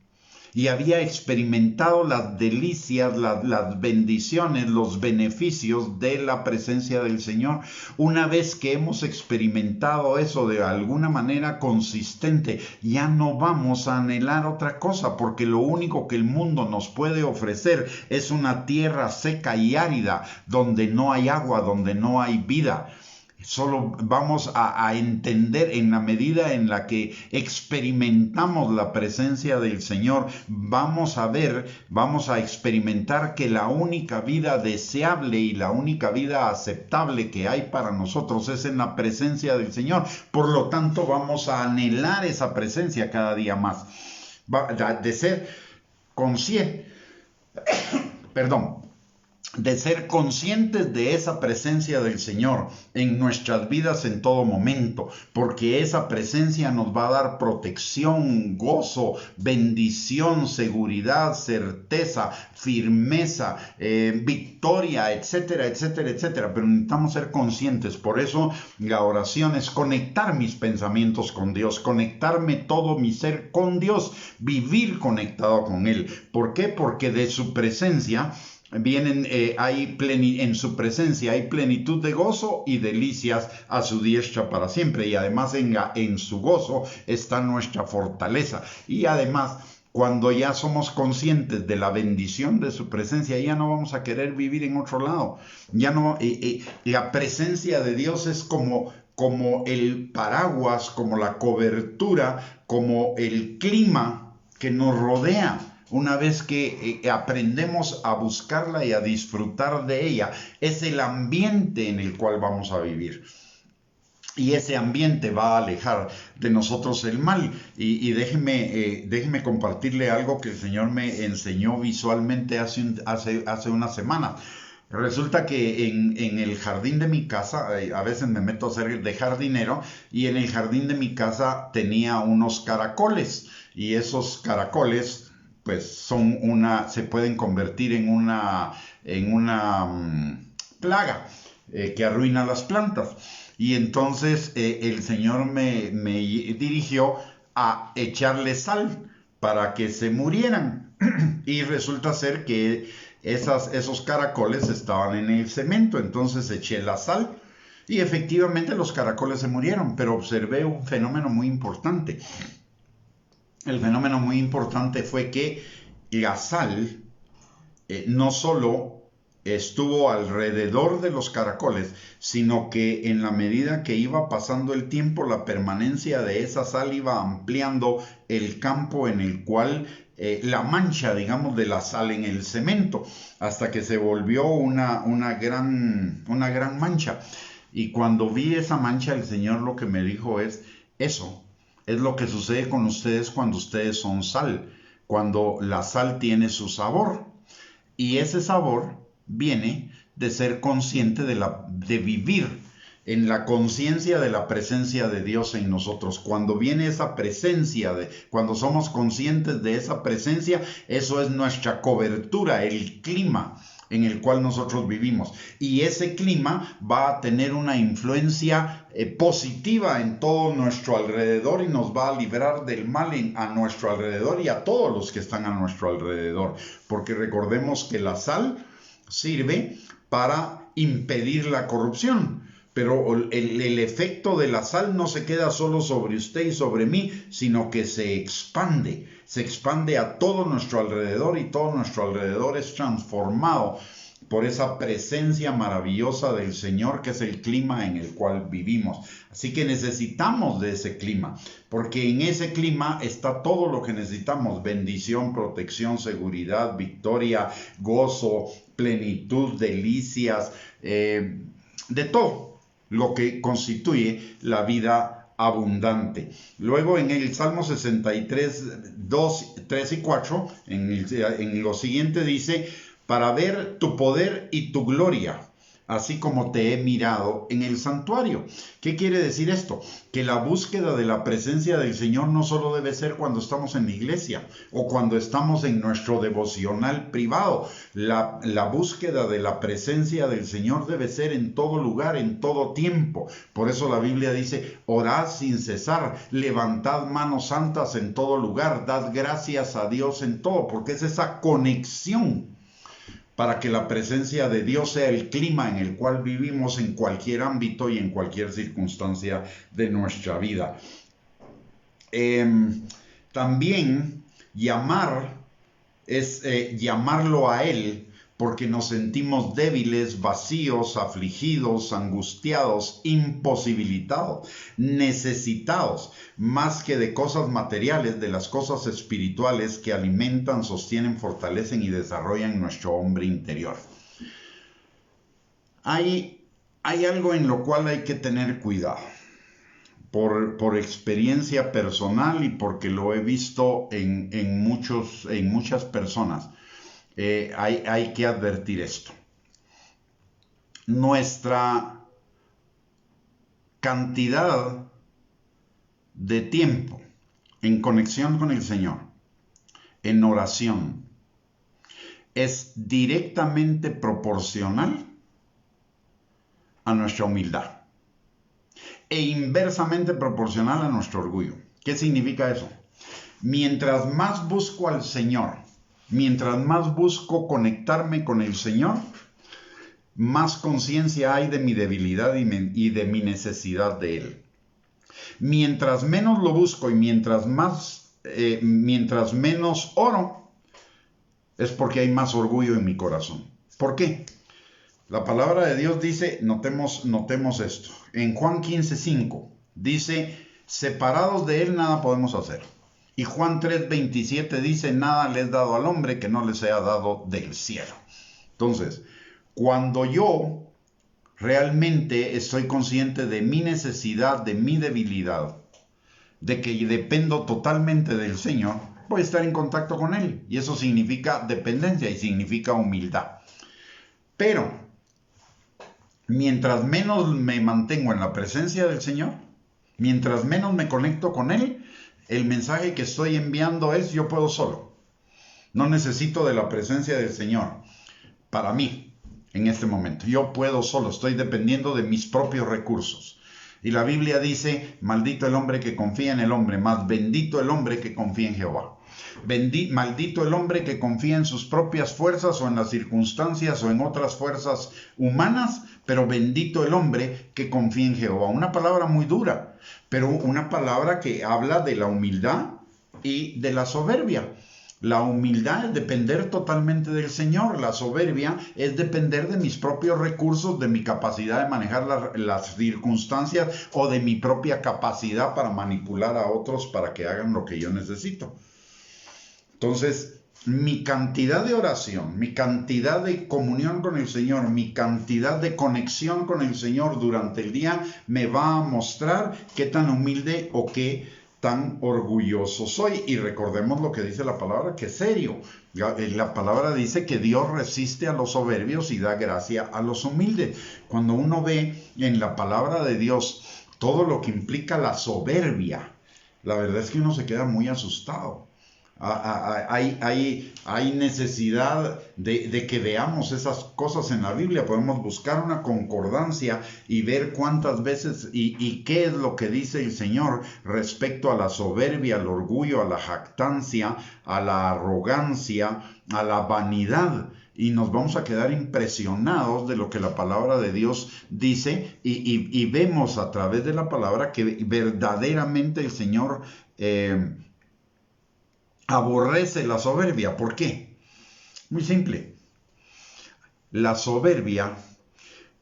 Y había experimentado las delicias, las bendiciones, los beneficios de la presencia del Señor. Una vez que hemos experimentado eso de alguna manera consistente, ya no vamos a anhelar otra cosa, porque lo único que el mundo nos puede ofrecer es una tierra seca y árida, donde no hay agua, donde no hay vida. Solo vamos a entender, en la medida en la que experimentamos la presencia del Señor, vamos a experimentar que la única vida deseable y la única vida aceptable que hay para nosotros es en la presencia del Señor. Por lo tanto, vamos a anhelar esa presencia cada día más. De ser consciente, de ser conscientes de esa presencia del Señor en nuestras vidas en todo momento, porque esa presencia nos va a dar protección, gozo, bendición, seguridad, certeza, firmeza, victoria, etcétera, etcétera, etcétera. Pero necesitamos ser conscientes. Por eso la oración es conectar mis pensamientos con Dios, conectarme todo mi ser con Dios, vivir conectado con Él. ¿Por qué? Porque de su presencia en su presencia hay plenitud de gozo y delicias a su diestra para siempre. Y además en su gozo está nuestra fortaleza. Y además, cuando ya somos conscientes de la bendición de su presencia, ya no vamos a querer vivir en otro lado. Ya no, la presencia de Dios es como el paraguas, como la cobertura, como el clima que nos rodea. Una vez que aprendemos a buscarla y a disfrutar de ella, es el ambiente en el cual vamos a vivir. Y ese ambiente va a alejar de nosotros el mal. Y déjeme compartirle algo que el Señor me enseñó visualmente hace unas semanas. Resulta que en el jardín de mi casa, a veces me meto a hacer de jardinero, y en el jardín de mi casa tenía unos caracoles. Y esos caracoles pues se pueden convertir en una plaga que arruina las plantas. Y entonces el Señor me dirigió a echarle sal para que se murieran. Y resulta ser que esos caracoles estaban en el cemento. Entonces eché la sal y efectivamente los caracoles se murieron. Pero observé un fenómeno muy importante. El fenómeno muy importante fue que la sal no solo estuvo alrededor de los caracoles, sino que en la medida que iba pasando el tiempo, la permanencia de esa sal iba ampliando el campo en el cual la mancha, digamos, de la sal en el cemento, hasta que se volvió una gran mancha. Y cuando vi esa mancha, el Señor lo que me dijo es, eso es lo que sucede con ustedes cuando ustedes son sal, cuando la sal tiene su sabor. Y ese sabor viene de ser consciente de vivir en la conciencia de la presencia de Dios en nosotros. Cuando viene esa presencia, cuando somos conscientes de esa presencia, eso es nuestra cobertura, el clima en el cual nosotros vivimos. Y ese clima va a tener una influencia positiva en todo nuestro alrededor y nos va a librar del mal a nuestro alrededor y a todos los que están a nuestro alrededor. Porque recordemos que la sal sirve para impedir la corrupción. Pero el efecto de la sal no se queda solo sobre usted y sobre mí, sino que se expande a todo nuestro alrededor, y todo nuestro alrededor es transformado por esa presencia maravillosa del Señor, que es el clima en el cual vivimos. Así que necesitamos de ese clima, porque en ese clima está todo lo que necesitamos: bendición, protección, seguridad, victoria, gozo, plenitud, delicias, de todo lo que constituye la vida abundante. Luego en el Salmo 63, 2, 3 y 4, en lo siguiente dice: para ver tu poder y tu gloria, así como te he mirado en el santuario. ¿Qué quiere decir esto? Que la búsqueda de la presencia del Señor no solo debe ser cuando estamos en la iglesia o cuando estamos en nuestro devocional privado. La búsqueda de la presencia del Señor debe ser en todo lugar, en todo tiempo. Por eso la Biblia dice: orad sin cesar, levantad manos santas en todo lugar, dad gracias a Dios en todo, porque es esa conexión para que la presencia de Dios sea el clima en el cual vivimos en cualquier ámbito y en cualquier circunstancia de nuestra vida. También llamar es llamarlo a Él, porque nos sentimos débiles, vacíos, afligidos, angustiados, imposibilitados, necesitados, más que de cosas materiales, de las cosas espirituales que alimentan, sostienen, fortalecen y desarrollan nuestro hombre interior. Hay algo en lo cual hay que tener cuidado, por experiencia personal y porque lo he visto en muchas personas. Hay que advertir esto. nuestra cantidad de tiempo en conexión con el Señor, en oración, es directamente proporcional a nuestra humildad e inversamente proporcional a nuestro orgullo. ¿Qué significa eso? Mientras más busco al Señor, mientras más busco conectarme con el Señor, más conciencia hay de mi debilidad y de mi necesidad de Él. Mientras menos lo busco y mientras menos oro, es porque hay más orgullo en mi corazón. ¿Por qué? La palabra de Dios dice, notemos esto. En Juan 15:5 dice, separados de Él nada podemos hacer. Y Juan 3:27 dice, nada le es dado al hombre que no le sea dado del cielo. Entonces, cuando yo realmente estoy consciente de mi necesidad, de mi debilidad, de que dependo totalmente del Señor, voy a estar en contacto con Él. Y eso significa dependencia y significa humildad. Pero, mientras menos me mantengo en la presencia del Señor, mientras menos me conecto con Él, el mensaje que estoy enviando es, yo puedo solo. No necesito de la presencia del Señor para mí en este momento. Yo puedo solo, estoy dependiendo de mis propios recursos. Y la Biblia dice, maldito el hombre que confía en el hombre, más bendito el hombre que confía en Jehová. Maldito el hombre que confía en sus propias fuerzas o en las circunstancias o en otras fuerzas humanas, pero bendito el hombre que confía en Jehová. Una palabra muy dura, pero una palabra que habla de la humildad y de la soberbia. La humildad es depender totalmente del Señor. La soberbia es depender de mis propios recursos, de mi capacidad de manejar las circunstancias o de mi propia capacidad para manipular a otros para que hagan lo que yo necesito. Entonces, mi cantidad de oración, mi cantidad de comunión con el Señor, mi cantidad de conexión con el Señor durante el día me va a mostrar qué tan humilde o qué tan orgulloso soy. Y recordemos lo que dice la palabra, que es serio. La palabra dice que Dios resiste a los soberbios y da gracia a los humildes. Cuando uno ve en la palabra de Dios todo lo que implica la soberbia, la verdad es que uno se queda muy asustado. Hay necesidad de que veamos esas cosas en la Biblia. Podemos buscar una concordancia y ver cuántas veces y qué es lo que dice el Señor respecto a la soberbia, al orgullo, a la jactancia, a la arrogancia, a la vanidad. Y nos vamos a quedar impresionados de lo que la palabra de Dios dice y vemos a través de la palabra que verdaderamente el Señor aborrece la soberbia. ¿Por qué? Muy simple. La soberbia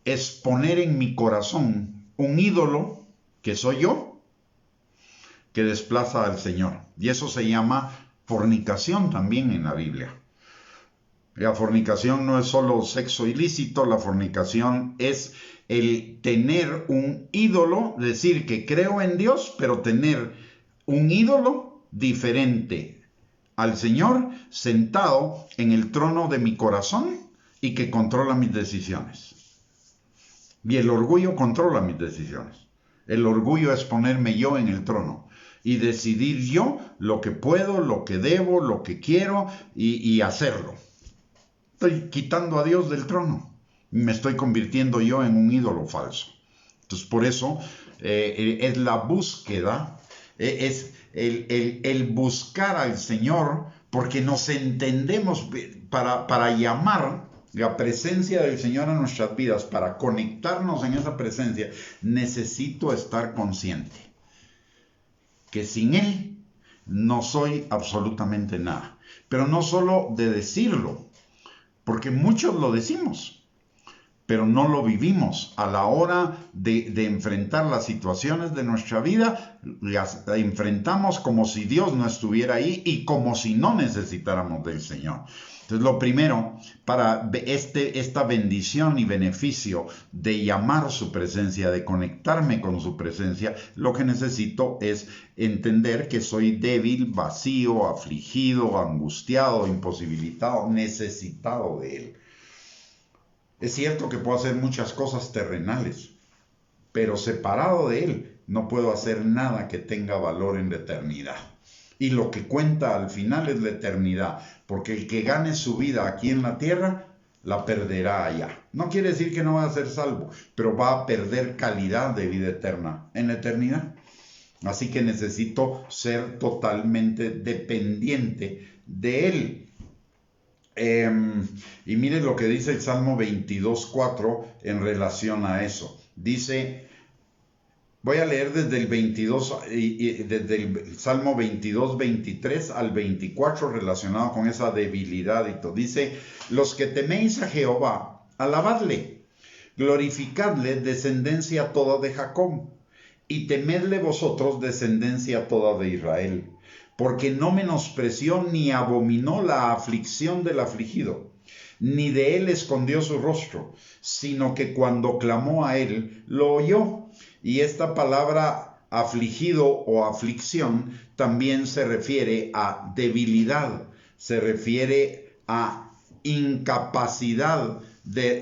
es poner en mi corazón un ídolo, que soy yo, que desplaza al Señor. Y eso se llama fornicación también en la Biblia. La fornicación no es solo sexo ilícito, la fornicación es el tener un ídolo, decir que creo en Dios, pero tener un ídolo diferente al Señor sentado en el trono de mi corazón y que controla mis decisiones. Y el orgullo controla mis decisiones. El orgullo es ponerme yo en el trono y decidir yo lo que puedo, lo que debo, lo que quiero y hacerlo. Estoy quitando a Dios del trono. Me estoy convirtiendo yo en un ídolo falso. Entonces, por eso es la búsqueda, es el buscar al Señor, porque nos entendemos para llamar la presencia del Señor a nuestras vidas, para conectarnos en esa presencia. Necesito estar consciente que sin Él no soy absolutamente nada. Pero no solo de decirlo, porque muchos lo decimos, pero no lo vivimos. A la hora de enfrentar las situaciones de nuestra vida, las enfrentamos como si Dios no estuviera ahí y como si no necesitáramos del Señor. Entonces, lo primero, para esta bendición y beneficio de llamar su presencia, de conectarme con su presencia, lo que necesito es entender que soy débil, vacío, afligido, angustiado, imposibilitado, necesitado de Él. Es cierto que puedo hacer muchas cosas terrenales, pero separado de Él no puedo hacer nada que tenga valor en la eternidad. Y lo que cuenta al final es la eternidad, porque el que gane su vida aquí en la tierra, la perderá allá. No quiere decir que no va a ser salvo, pero va a perder calidad de vida eterna en la eternidad. Así que necesito ser totalmente dependiente de Él. Y miren lo que dice el Salmo 22:4 en relación a eso. Dice, voy a leer desde el 22, desde el Salmo 22:23 al 24 relacionado con esa debilidad y todo. Dice, los que teméis a Jehová, alabadle, glorificadle, descendencia toda de Jacob, y temedle vosotros, descendencia toda de Israel, porque no menospreció ni abominó la aflicción del afligido, ni de él escondió su rostro, sino que cuando clamó a él, lo oyó. Y esta palabra afligido o aflicción también se refiere a debilidad, se refiere a incapacidad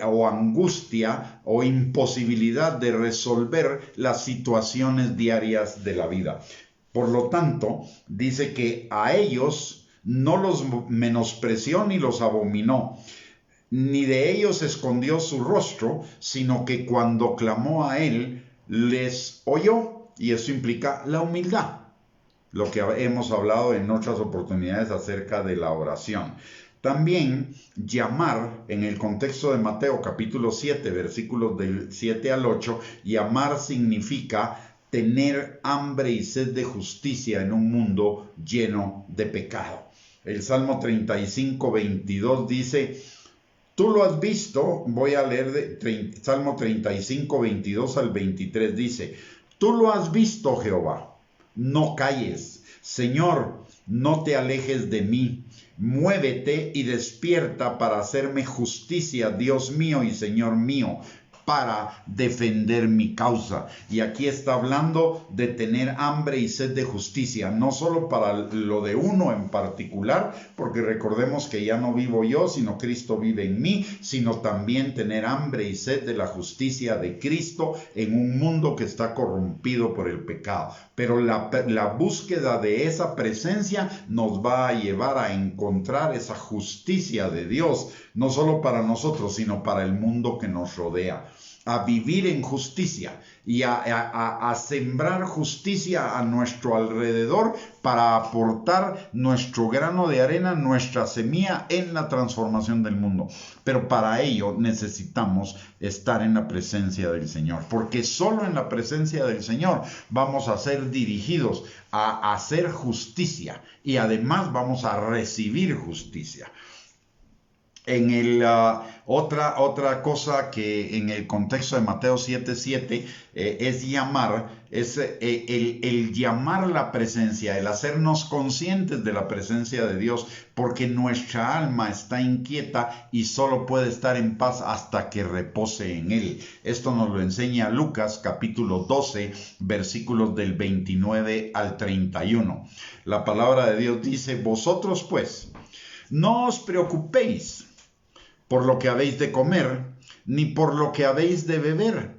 o angustia o imposibilidad de resolver las situaciones diarias de la vida. Por lo tanto, dice que a ellos no los menospreció ni los abominó, ni de ellos escondió su rostro, sino que cuando clamó a él, les oyó. Y eso implica la humildad, lo que hemos hablado en otras oportunidades acerca de la oración. También llamar, en el contexto de Mateo capítulo 7, versículos del 7 al 8, llamar significa tener hambre y sed de justicia en un mundo lleno de pecado. El Salmo 35:22 dice, tú lo has visto, voy a leer Salmo 35:22 al 23, dice, tú lo has visto, Jehová, no calles, Señor, no te alejes de mí. Muévete y despierta para hacerme justicia, Dios mío y Señor mío, para defender mi causa. Y aquí está hablando de tener hambre y sed de justicia, no solo para lo de uno en particular, porque recordemos que ya no vivo yo, sino Cristo vive en mí, sino también tener hambre y sed de la justicia de Cristo en un mundo que está corrompido por el pecado. Pero la búsqueda de esa presencia nos va a llevar a encontrar esa justicia de Dios, no solo para nosotros, sino para el mundo que nos rodea. A vivir en justicia y a sembrar justicia a nuestro alrededor para aportar nuestro grano de arena, nuestra semilla en la transformación del mundo. Pero para ello necesitamos estar en la presencia del Señor, porque solo en la presencia del Señor vamos a ser dirigidos a hacer justicia y además vamos a recibir justicia. Otra cosa que en el contexto de Mateo 7:7 es llamar, es el llamar la presencia, el hacernos conscientes de la presencia de Dios, porque nuestra alma está inquieta y solo puede estar en paz hasta que repose en Él. Esto nos lo enseña Lucas capítulo 12, versículos del 29 al 31. La palabra de Dios dice, vosotros pues, no os preocupéis por lo que habéis de comer, ni por lo que habéis de beber,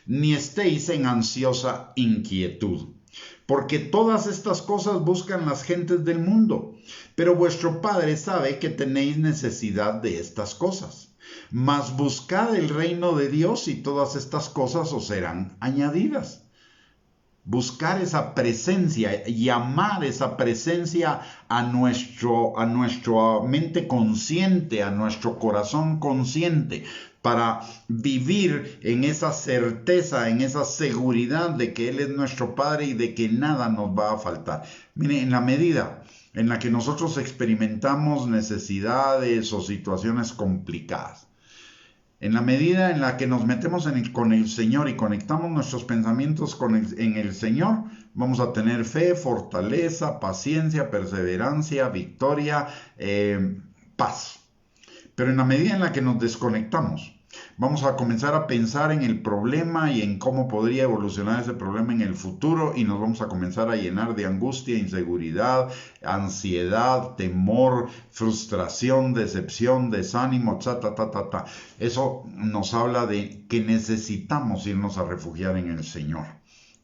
ni estéis en ansiosa inquietud. Porque todas estas cosas buscan las gentes del mundo, pero vuestro Padre sabe que tenéis necesidad de estas cosas. Mas buscad el reino de Dios y todas estas cosas os serán añadidas. Buscar esa presencia, llamar esa presencia a nuestra mente consciente, a nuestro corazón consciente, para vivir en esa certeza, en esa seguridad de que Él es nuestro Padre y de que nada nos va a faltar. Mire, en la medida en la que nosotros experimentamos necesidades o situaciones complicadas, en la medida en la que nos metemos con el Señor y conectamos nuestros pensamientos en el Señor, vamos a tener fe, fortaleza, paciencia, perseverancia, victoria, paz. Pero en la medida en la que nos desconectamos, Vamos a comenzar a pensar en el problema y en cómo podría evolucionar ese problema en el futuro y nos vamos a comenzar a llenar de angustia, inseguridad, ansiedad, temor, frustración, decepción, desánimo, ta. Eso nos habla de que necesitamos irnos a refugiar en el Señor.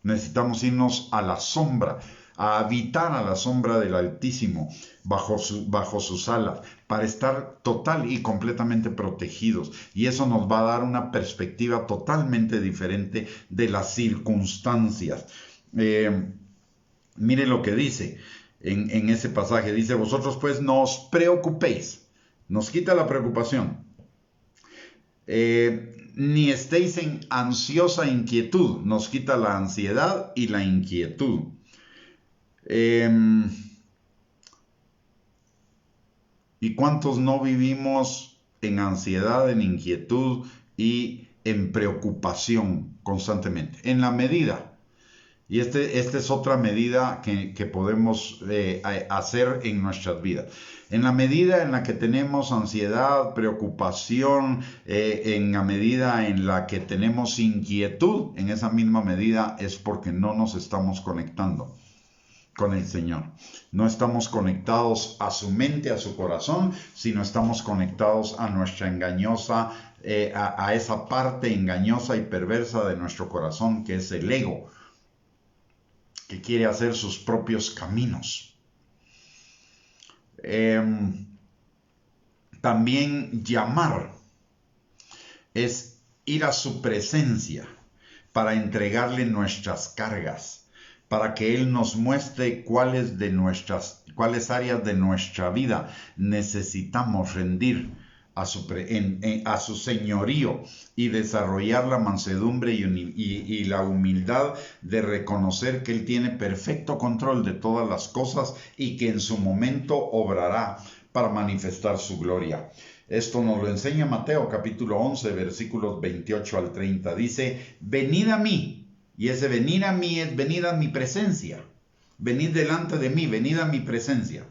Necesitamos irnos a la sombra, a habitar a la sombra del Altísimo, bajo sus alas, para estar total y completamente protegidos. Y eso nos va a dar una perspectiva totalmente diferente de las circunstancias. Mire lo que dice en ese pasaje. Dice, vosotros pues no os preocupéis. Nos quita la preocupación. Ni estéis en ansiosa inquietud. Nos quita la ansiedad y la inquietud. ¿Y cuántos no vivimos en ansiedad, en inquietud y en preocupación constantemente? En la medida, y esta es otra medida que podemos hacer en nuestras vidas. En la medida en la que tenemos ansiedad, preocupación, en la medida en la que tenemos inquietud, en esa misma medida es porque no nos estamos conectando con el Señor. No estamos conectados a su mente, a su corazón, sino estamos conectados a nuestra engañosa, a esa parte engañosa y perversa de nuestro corazón, que es el ego, que quiere hacer sus propios caminos. También llamar es ir a su presencia para entregarle nuestras cargas, para que Él nos muestre cuáles áreas de nuestra vida necesitamos rendir a su señorío y desarrollar la mansedumbre y la humildad de reconocer que Él tiene perfecto control de todas las cosas y que en su momento obrará para manifestar su gloria. Esto nos lo enseña Mateo capítulo 11, versículos 28 al 30. Dice, venid a mí. Y ese venir a mí es venir a mi presencia. Venid delante de mí, venid a mi presencia.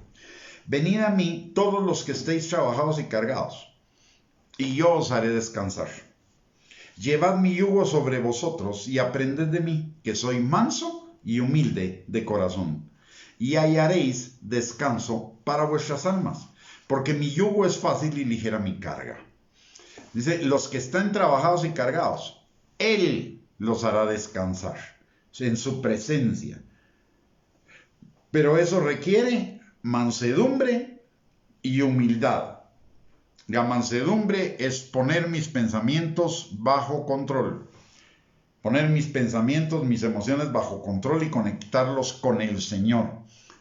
Venid a mí todos los que estéis trabajados y cargados, y yo os haré descansar. Llevad mi yugo sobre vosotros y aprended de mí, que soy manso y humilde de corazón, y hallaréis descanso para vuestras almas, porque mi yugo es fácil y ligera mi carga. Dice, los que están trabajados y cargados, Él los hará descansar en su presencia. Pero eso requiere mansedumbre y humildad. La mansedumbre es poner mis pensamientos bajo control. Poner mis pensamientos, mis emociones bajo control y conectarlos con el Señor.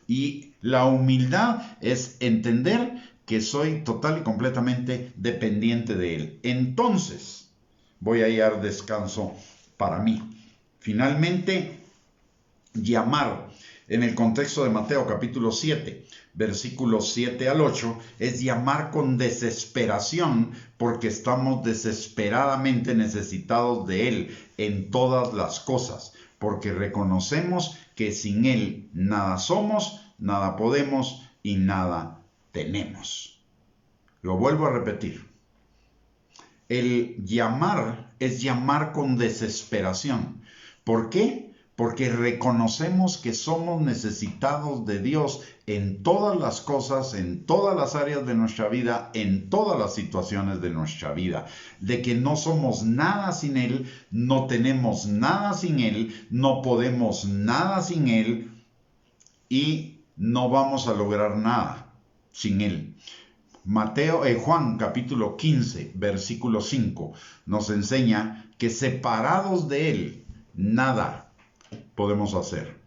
Y la humildad es entender que soy total y completamente dependiente de Él. Entonces voy a hallar descanso para mí. Finalmente, llamar en el contexto de Mateo capítulo 7, versículos 7 al 8, es llamar con desesperación porque estamos desesperadamente necesitados de Él en todas las cosas, porque reconocemos que sin Él nada somos, nada podemos y nada tenemos. Lo vuelvo a repetir. El llamar es llamar con desesperación. ¿Por qué? Porque reconocemos que somos necesitados de Dios en todas las cosas, en todas las áreas de nuestra vida, en todas las situaciones de nuestra vida. De que no somos nada sin Él, no tenemos nada sin Él, no podemos nada sin Él y no vamos a lograr nada sin Él. Juan capítulo 15, versículo 5, nos enseña que separados de Él, nada podemos hacer.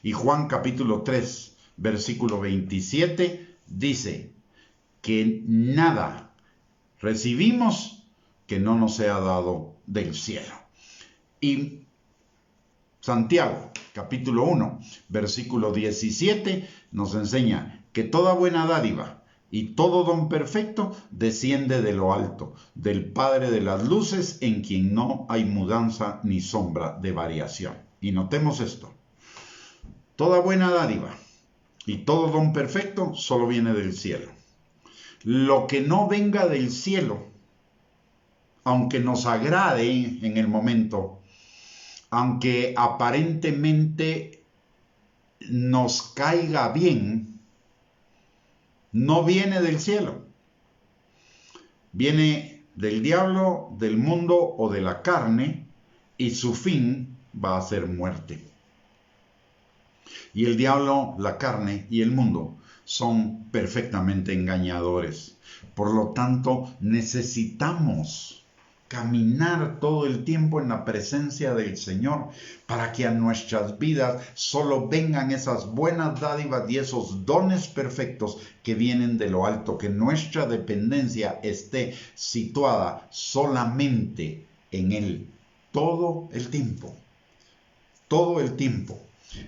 Y Juan capítulo 3, versículo 27, dice que nada recibimos que no nos sea dado del cielo. Y Santiago capítulo 1, versículo 17, nos enseña que toda buena dádiva y todo don perfecto desciende de lo alto, del Padre de las luces, en quien no hay mudanza ni sombra de variación. Y notemos esto. Toda buena dádiva y todo don perfecto solo viene del cielo. Lo que no venga del cielo aunque nos agrade en el momento, aunque aparentemente nos caiga bien, no viene del cielo. Viene del diablo, del mundo o de la carne, y su fin va a ser muerte. Y el diablo, la carne y el mundo son perfectamente engañadores. Por lo tanto, necesitamos caminar todo el tiempo en la presencia del Señor para que a nuestras vidas solo vengan esas buenas dádivas y esos dones perfectos que vienen de lo alto, que nuestra dependencia esté situada solamente en Él todo el tiempo. Todo el tiempo.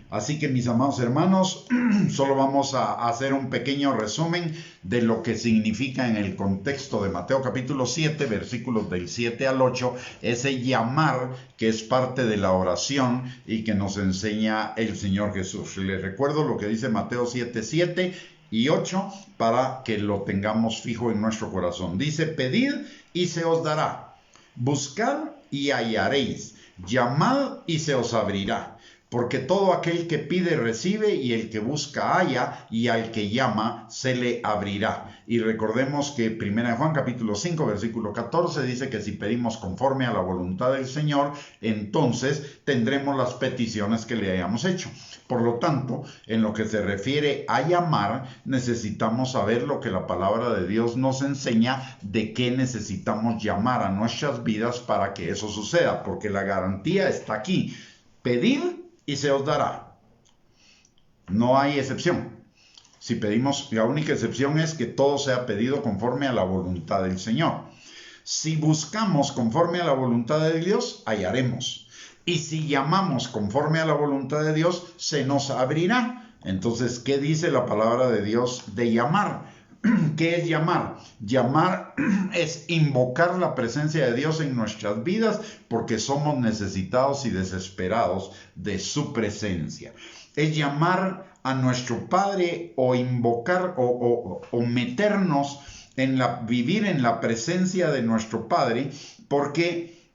Así que, mis amados hermanos, solo vamos a hacer un pequeño resumen de lo que significa en el contexto de Mateo capítulo 7, versículos del 7 al 8, ese llamar que es parte de la oración y que nos enseña el Señor Jesús. Les recuerdo lo que dice Mateo 7, 7 y 8 para que lo tengamos fijo en nuestro corazón. Dice: pedid y se os dará, buscad y hallaréis, llamad y se os abrirá. Porque todo aquel que pide recibe, y el que busca halla, y al que llama se le abrirá. Y recordemos que 1 Juan capítulo 5 versículo 14 dice que si pedimos conforme a la voluntad del Señor, entonces tendremos las peticiones que le hayamos hecho. Por lo tanto, en lo que se refiere a llamar, necesitamos saber lo que la palabra de Dios nos enseña de qué necesitamos llamar a nuestras vidas para que eso suceda, porque la garantía está aquí. Pedid y se os dará. No hay excepción. Si pedimos, la única excepción es que todo sea pedido conforme a la voluntad del Señor. Si buscamos conforme a la voluntad de Dios, hallaremos. Y si llamamos conforme a la voluntad de Dios, se nos abrirá. Entonces, ¿qué dice la palabra de Dios de llamar? ¿Qué es llamar? Llamar es invocar la presencia de Dios en nuestras vidas porque somos necesitados y desesperados de su presencia. Es llamar a nuestro Padre o invocar o meternos vivir en la presencia de nuestro Padre porque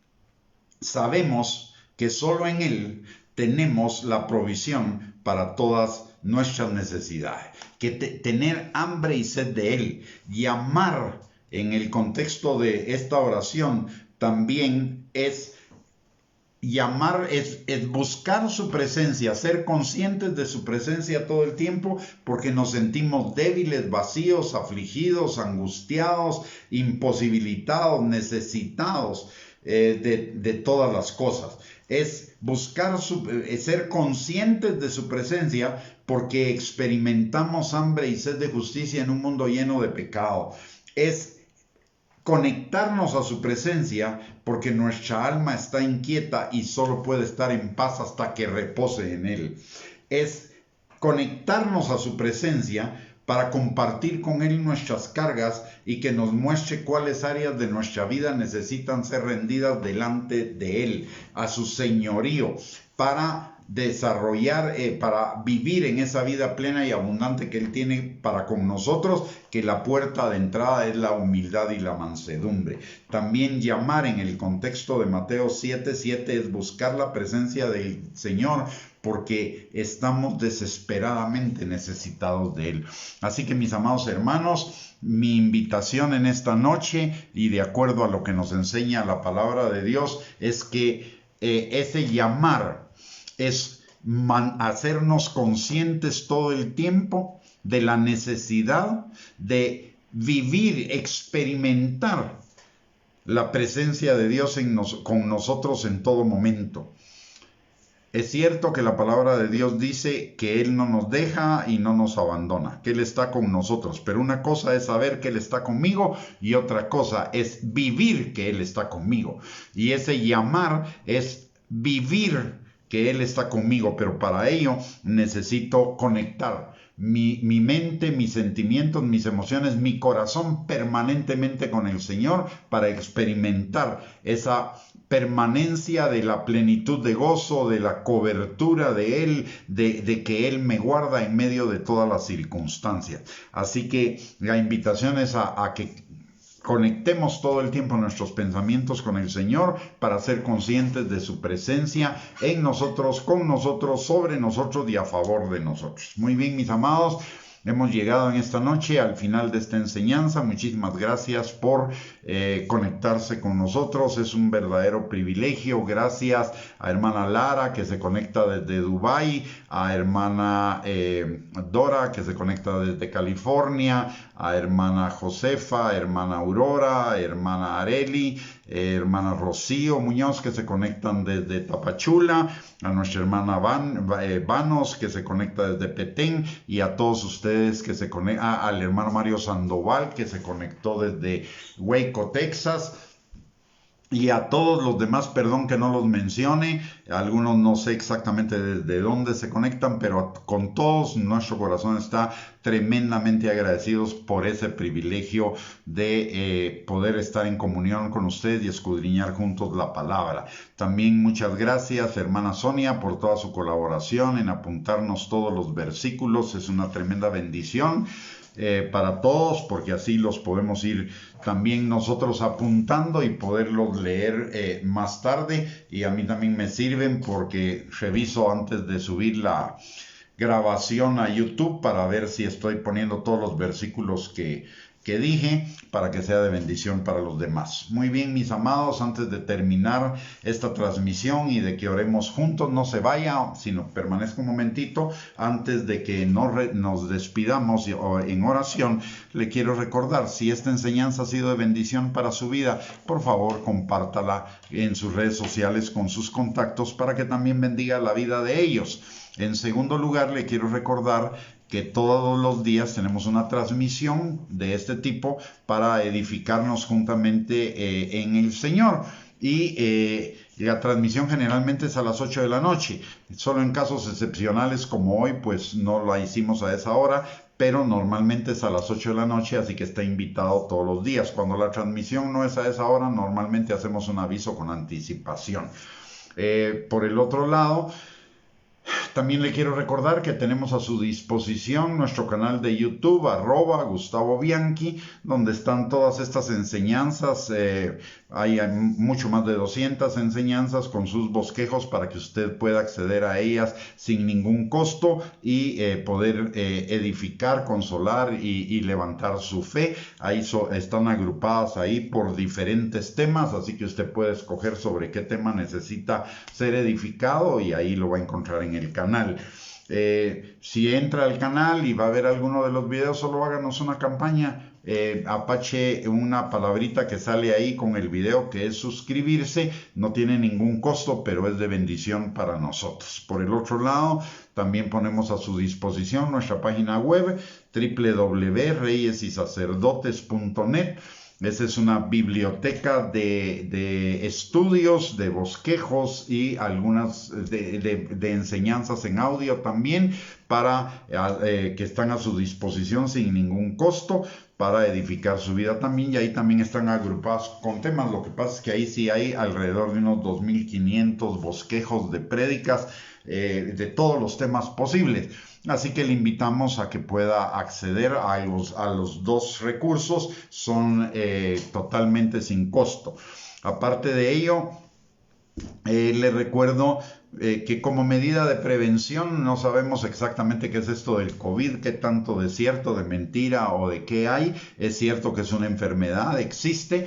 sabemos que solo en Él tenemos la provisión para todas nuestras necesidades. Que tener hambre y sed de Él. Llamar en el contexto de esta oración también es llamar, es buscar su presencia, ser conscientes de su presencia todo el tiempo porque nos sentimos débiles, vacíos, afligidos, angustiados, imposibilitados, necesitados de todas las cosas. Es buscar ser conscientes de su presencia porque experimentamos hambre y sed de justicia en un mundo lleno de pecado. Es conectarnos a su presencia porque nuestra alma está inquieta y solo puede estar en paz hasta que repose en Él. Es conectarnos a su presencia para compartir con Él nuestras cargas y que nos muestre cuáles áreas de nuestra vida necesitan ser rendidas delante de Él, a su señorío, para desarrollar, para vivir en esa vida plena y abundante que Él tiene para con nosotros, que la puerta de entrada es la humildad y la mansedumbre. También llamar en el contexto de Mateo 7:7 es buscar la presencia del Señor porque estamos desesperadamente necesitados de Él. Así que, mis amados hermanos, mi invitación en esta noche, y de acuerdo a lo que nos enseña la palabra de Dios, es que ese llamar es hacernos conscientes todo el tiempo de la necesidad de vivir, experimentar la presencia de Dios con nosotros en todo momento. Es cierto que la palabra de Dios dice que Él no nos deja y no nos abandona, que Él está con nosotros, pero una cosa es saber que Él está conmigo y otra cosa es vivir que Él está conmigo. Y ese llamar es vivir que Él está conmigo, pero para ello necesito conectar mi mente, mis sentimientos, mis emociones, mi corazón permanentemente con el Señor para experimentar esa permanencia de la plenitud de gozo, de la cobertura de Él, de que Él me guarda en medio de todas las circunstancias. Así que la invitación es a que conectemos todo el tiempo nuestros pensamientos con el Señor para ser conscientes de su presencia en nosotros, con nosotros, sobre nosotros y a favor de nosotros. Muy bien, mis amados. Hemos llegado en esta noche al final de esta enseñanza. Muchísimas gracias por conectarse con nosotros. Es un verdadero privilegio. Gracias a hermana Lara, que se conecta desde Dubái, a hermana Dora, que se conecta desde California, a hermana Josefa, hermana Aurora, hermana Areli, hermana Rocío Muñoz, que se conectan desde Tapachula, a nuestra hermana Vanos, que se conecta desde Petén, y a todos ustedes que se conectan, al hermano Mario Sandoval, que se conectó desde Waco, Texas. Y a todos los demás, perdón que no los mencione, algunos no sé exactamente desde dónde se conectan, pero con todos nuestro corazón está tremendamente agradecidos por ese privilegio de poder estar en comunión con ustedes y escudriñar juntos la palabra. También muchas gracias, hermana Sonia, por toda su colaboración en apuntarnos todos los versículos. Es una tremenda bendición para todos, porque así los podemos ir también nosotros apuntando y poderlos leer más tarde, y a mí también me sirven porque reviso antes de subir la grabación a YouTube para ver si estoy poniendo todos los versículos que dije, para que sea de bendición para los demás. Muy bien, mis amados, antes de terminar esta transmisión y de que oremos juntos, no se vaya, sino permanezca un momentito. Antes de que nos despidamos en oración, le quiero recordar, si esta enseñanza ha sido de bendición para su vida, por favor compártala en sus redes sociales con sus contactos para que también bendiga la vida de ellos. En segundo lugar, le quiero recordar que todos los días tenemos una transmisión de este tipo para edificarnos juntamente en el Señor. Y la transmisión generalmente es a las 8 de la noche. Solo en casos excepcionales como hoy, pues no la hicimos a esa hora, pero normalmente es a las 8 de la noche, así que está invitado todos los días. Cuando la transmisión no es a esa hora, normalmente hacemos un aviso con anticipación. Por el otro lado, también le quiero recordar que tenemos a su disposición nuestro canal de YouTube, @Gustavo Bianchi, donde están todas estas enseñanzas. Hay mucho más de 200 enseñanzas con sus bosquejos para que usted pueda acceder a ellas sin ningún costo y poder edificar, consolar y levantar su fe. Ahí están agrupadas ahí por diferentes temas, así que usted puede escoger sobre qué tema necesita ser edificado y ahí lo va a encontrar en el canal. Si entra al canal y va a ver alguno de los videos, solo háganos una campaña. Apache una palabrita que sale ahí con el video, que es suscribirse. No tiene ningún costo, pero es de bendición para nosotros. Por el otro lado, también ponemos a su disposición nuestra página web www.reyesysacerdotes.net. Esa es una biblioteca de estudios, de bosquejos y algunas de enseñanzas en audio también, para que están a su disposición sin ningún costo para edificar su vida también. Y ahí también están agrupados con temas. Lo que pasa es que ahí sí hay alrededor de unos 2500 bosquejos de prédicas de todos los temas posibles. Así que le invitamos a que pueda acceder a los dos recursos. Son totalmente sin costo. Aparte de ello, le recuerdo que como medida de prevención, no sabemos exactamente qué es esto del COVID, qué tanto de cierto, de mentira o de qué hay. Es cierto que es una enfermedad, existe,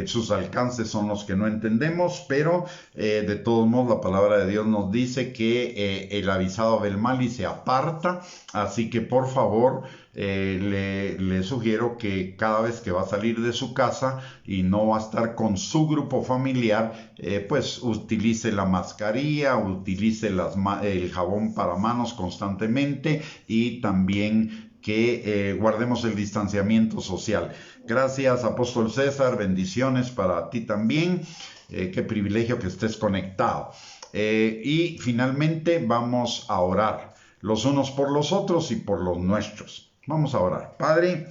sus alcances son los que no entendemos, pero de todos modos la palabra de Dios nos dice que el avisado ve el mal y se aparta. Así que por favor, le sugiero que cada vez que va a salir de su casa y no va a estar con su grupo familiar, pues utilice la mascarilla, utilice el jabón para manos constantemente, y también que guardemos el distanciamiento social. Gracias, Apóstol César, bendiciones para ti también. Qué privilegio que estés conectado. Y finalmente vamos a orar los unos por los otros y por los nuestros. Vamos a orar. Padre,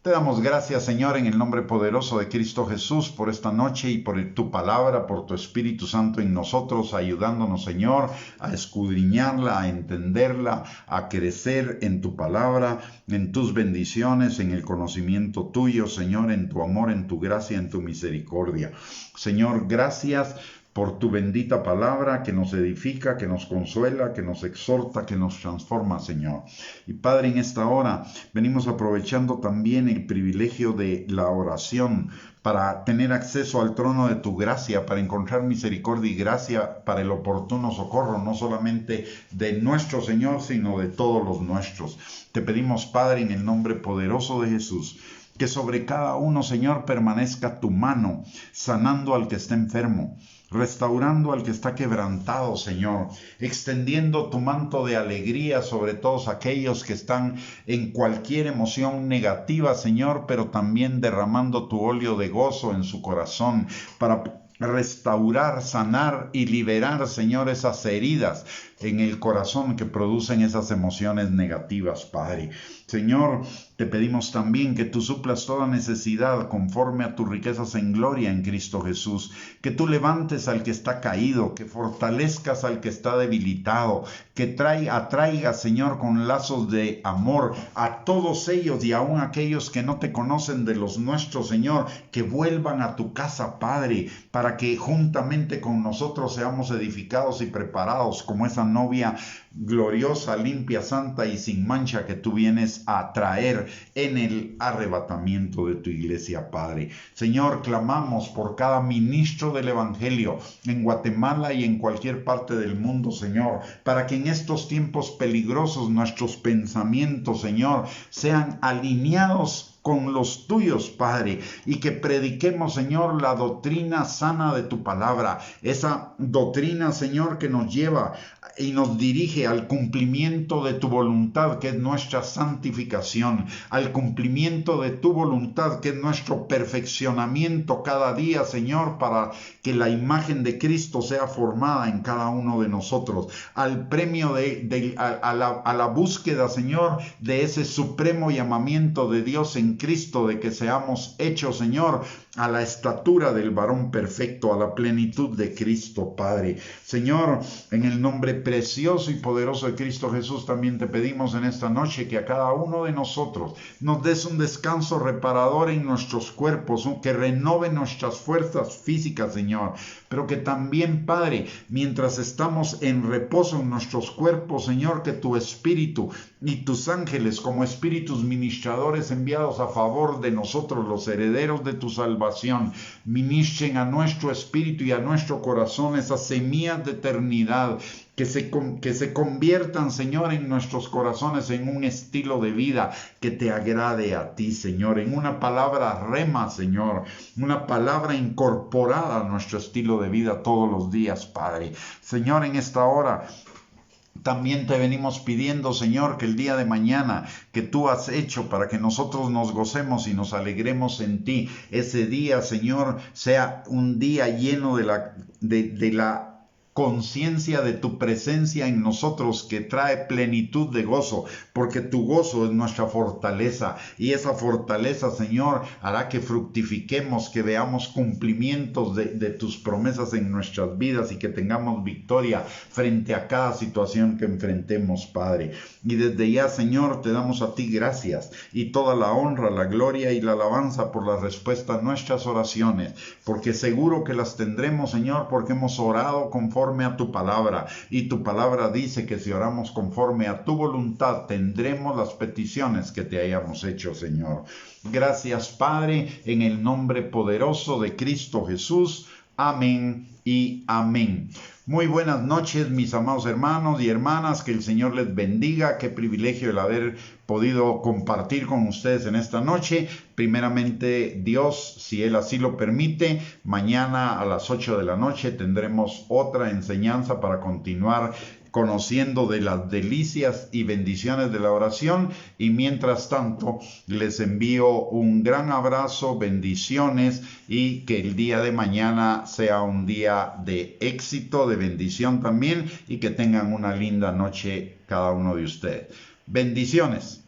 Te damos gracias, Señor, en el nombre poderoso de Cristo Jesús, por esta noche y por tu palabra, por tu Espíritu Santo en nosotros, ayudándonos, Señor, a escudriñarla, a entenderla, a crecer en tu palabra, en tus bendiciones, en el conocimiento tuyo, Señor, en tu amor, en tu gracia, en tu misericordia. Señor, gracias por tu bendita palabra que nos edifica, que nos consuela, que nos exhorta, que nos transforma, Señor. Y Padre, en esta hora venimos aprovechando también el privilegio de la oración para tener acceso al trono de tu gracia, para encontrar misericordia y gracia para el oportuno socorro, no solamente de nuestro Señor, sino de todos los nuestros. Te pedimos, Padre, en el nombre poderoso de Jesús, que sobre cada uno, Señor, permanezca tu mano, sanando al que está enfermo, restaurando al que está quebrantado, Señor, extendiendo tu manto de alegría sobre todos aquellos que están en cualquier emoción negativa, Señor, pero también derramando tu óleo de gozo en su corazón para restaurar, sanar y liberar, Señor, esas heridas en el corazón que producen esas emociones negativas, Padre. Señor, te pedimos también que tú suplas toda necesidad conforme a tus riquezas en gloria en Cristo Jesús, que tú levantes al que está caído, que fortalezcas al que está debilitado, que atraigas, Señor, con lazos de amor a todos ellos y aún aquellos que no te conocen de los nuestros, Señor, que vuelvan a tu casa, Padre, para que juntamente con nosotros seamos edificados y preparados como esa novia gloriosa, limpia, santa y sin mancha que tú vienes a traer en el arrebatamiento de tu iglesia, Padre. Señor, clamamos por cada ministro del Evangelio en Guatemala y en cualquier parte del mundo, Señor, para que en estos tiempos peligrosos nuestros pensamientos, Señor, sean alineados con los tuyos, Padre, y que prediquemos, Señor, la doctrina sana de tu palabra, esa doctrina, Señor, que nos lleva y nos dirige al cumplimiento de tu voluntad, que es nuestra santificación, al cumplimiento de tu voluntad, que es nuestro perfeccionamiento cada día, Señor, para que la imagen de Cristo sea formada en cada uno de nosotros, al premio a la búsqueda, Señor, de ese supremo llamamiento de Dios en Cristo, de que seamos hechos, Señor, a la estatura del varón perfecto, a la plenitud de Cristo, Padre. Señor, en el nombre precioso y poderoso de Cristo Jesús, también te pedimos en esta noche que a cada uno de nosotros nos des un descanso reparador en nuestros cuerpos, que renove nuestras fuerzas físicas, Señor, pero que también, Padre, mientras estamos en reposo en nuestros cuerpos, Señor, que tu Espíritu y tus ángeles como espíritus ministradores enviados a favor de nosotros, los herederos de tu salvación, ministren a nuestro espíritu y a nuestro corazón esas semillas de eternidad, que se conviertan, Señor, en nuestros corazones en un estilo de vida que te agrade a ti, Señor, en una palabra rema, Señor, una palabra incorporada a nuestro estilo de vida todos los días, Padre. Señor, en esta hora también te venimos pidiendo, Señor, que el día de mañana que tú has hecho para que nosotros nos gocemos y nos alegremos en ti, ese día, Señor, sea un día lleno de la conciencia de tu presencia en nosotros, que trae plenitud de gozo, porque tu gozo es nuestra fortaleza, y esa fortaleza, Señor, hará que fructifiquemos, que veamos cumplimientos de tus promesas en nuestras vidas y que tengamos victoria frente a cada situación que enfrentemos, Padre. Y desde ya, Señor, te damos a ti gracias y toda la honra, la gloria y la alabanza por la respuesta a nuestras oraciones, porque seguro que las tendremos, Señor, porque hemos orado conforme a tu palabra, y tu palabra dice que si oramos conforme a tu voluntad tendremos las peticiones que te hayamos hecho, Señor. Gracias, Padre, en el nombre poderoso de Cristo Jesús. Amén y amén. Muy buenas noches, mis amados hermanos y hermanas, que el Señor les bendiga. Qué privilegio el haber podido compartir con ustedes en esta noche. Primeramente, Dios, si Él así lo permite, mañana a las 8 de la noche tendremos otra enseñanza para continuar conociendo de las delicias y bendiciones de la oración. Y mientras tanto, les envío un gran abrazo, bendiciones, y que el día de mañana sea un día de éxito, de bendición también, y que tengan una linda noche cada uno de ustedes. Bendiciones.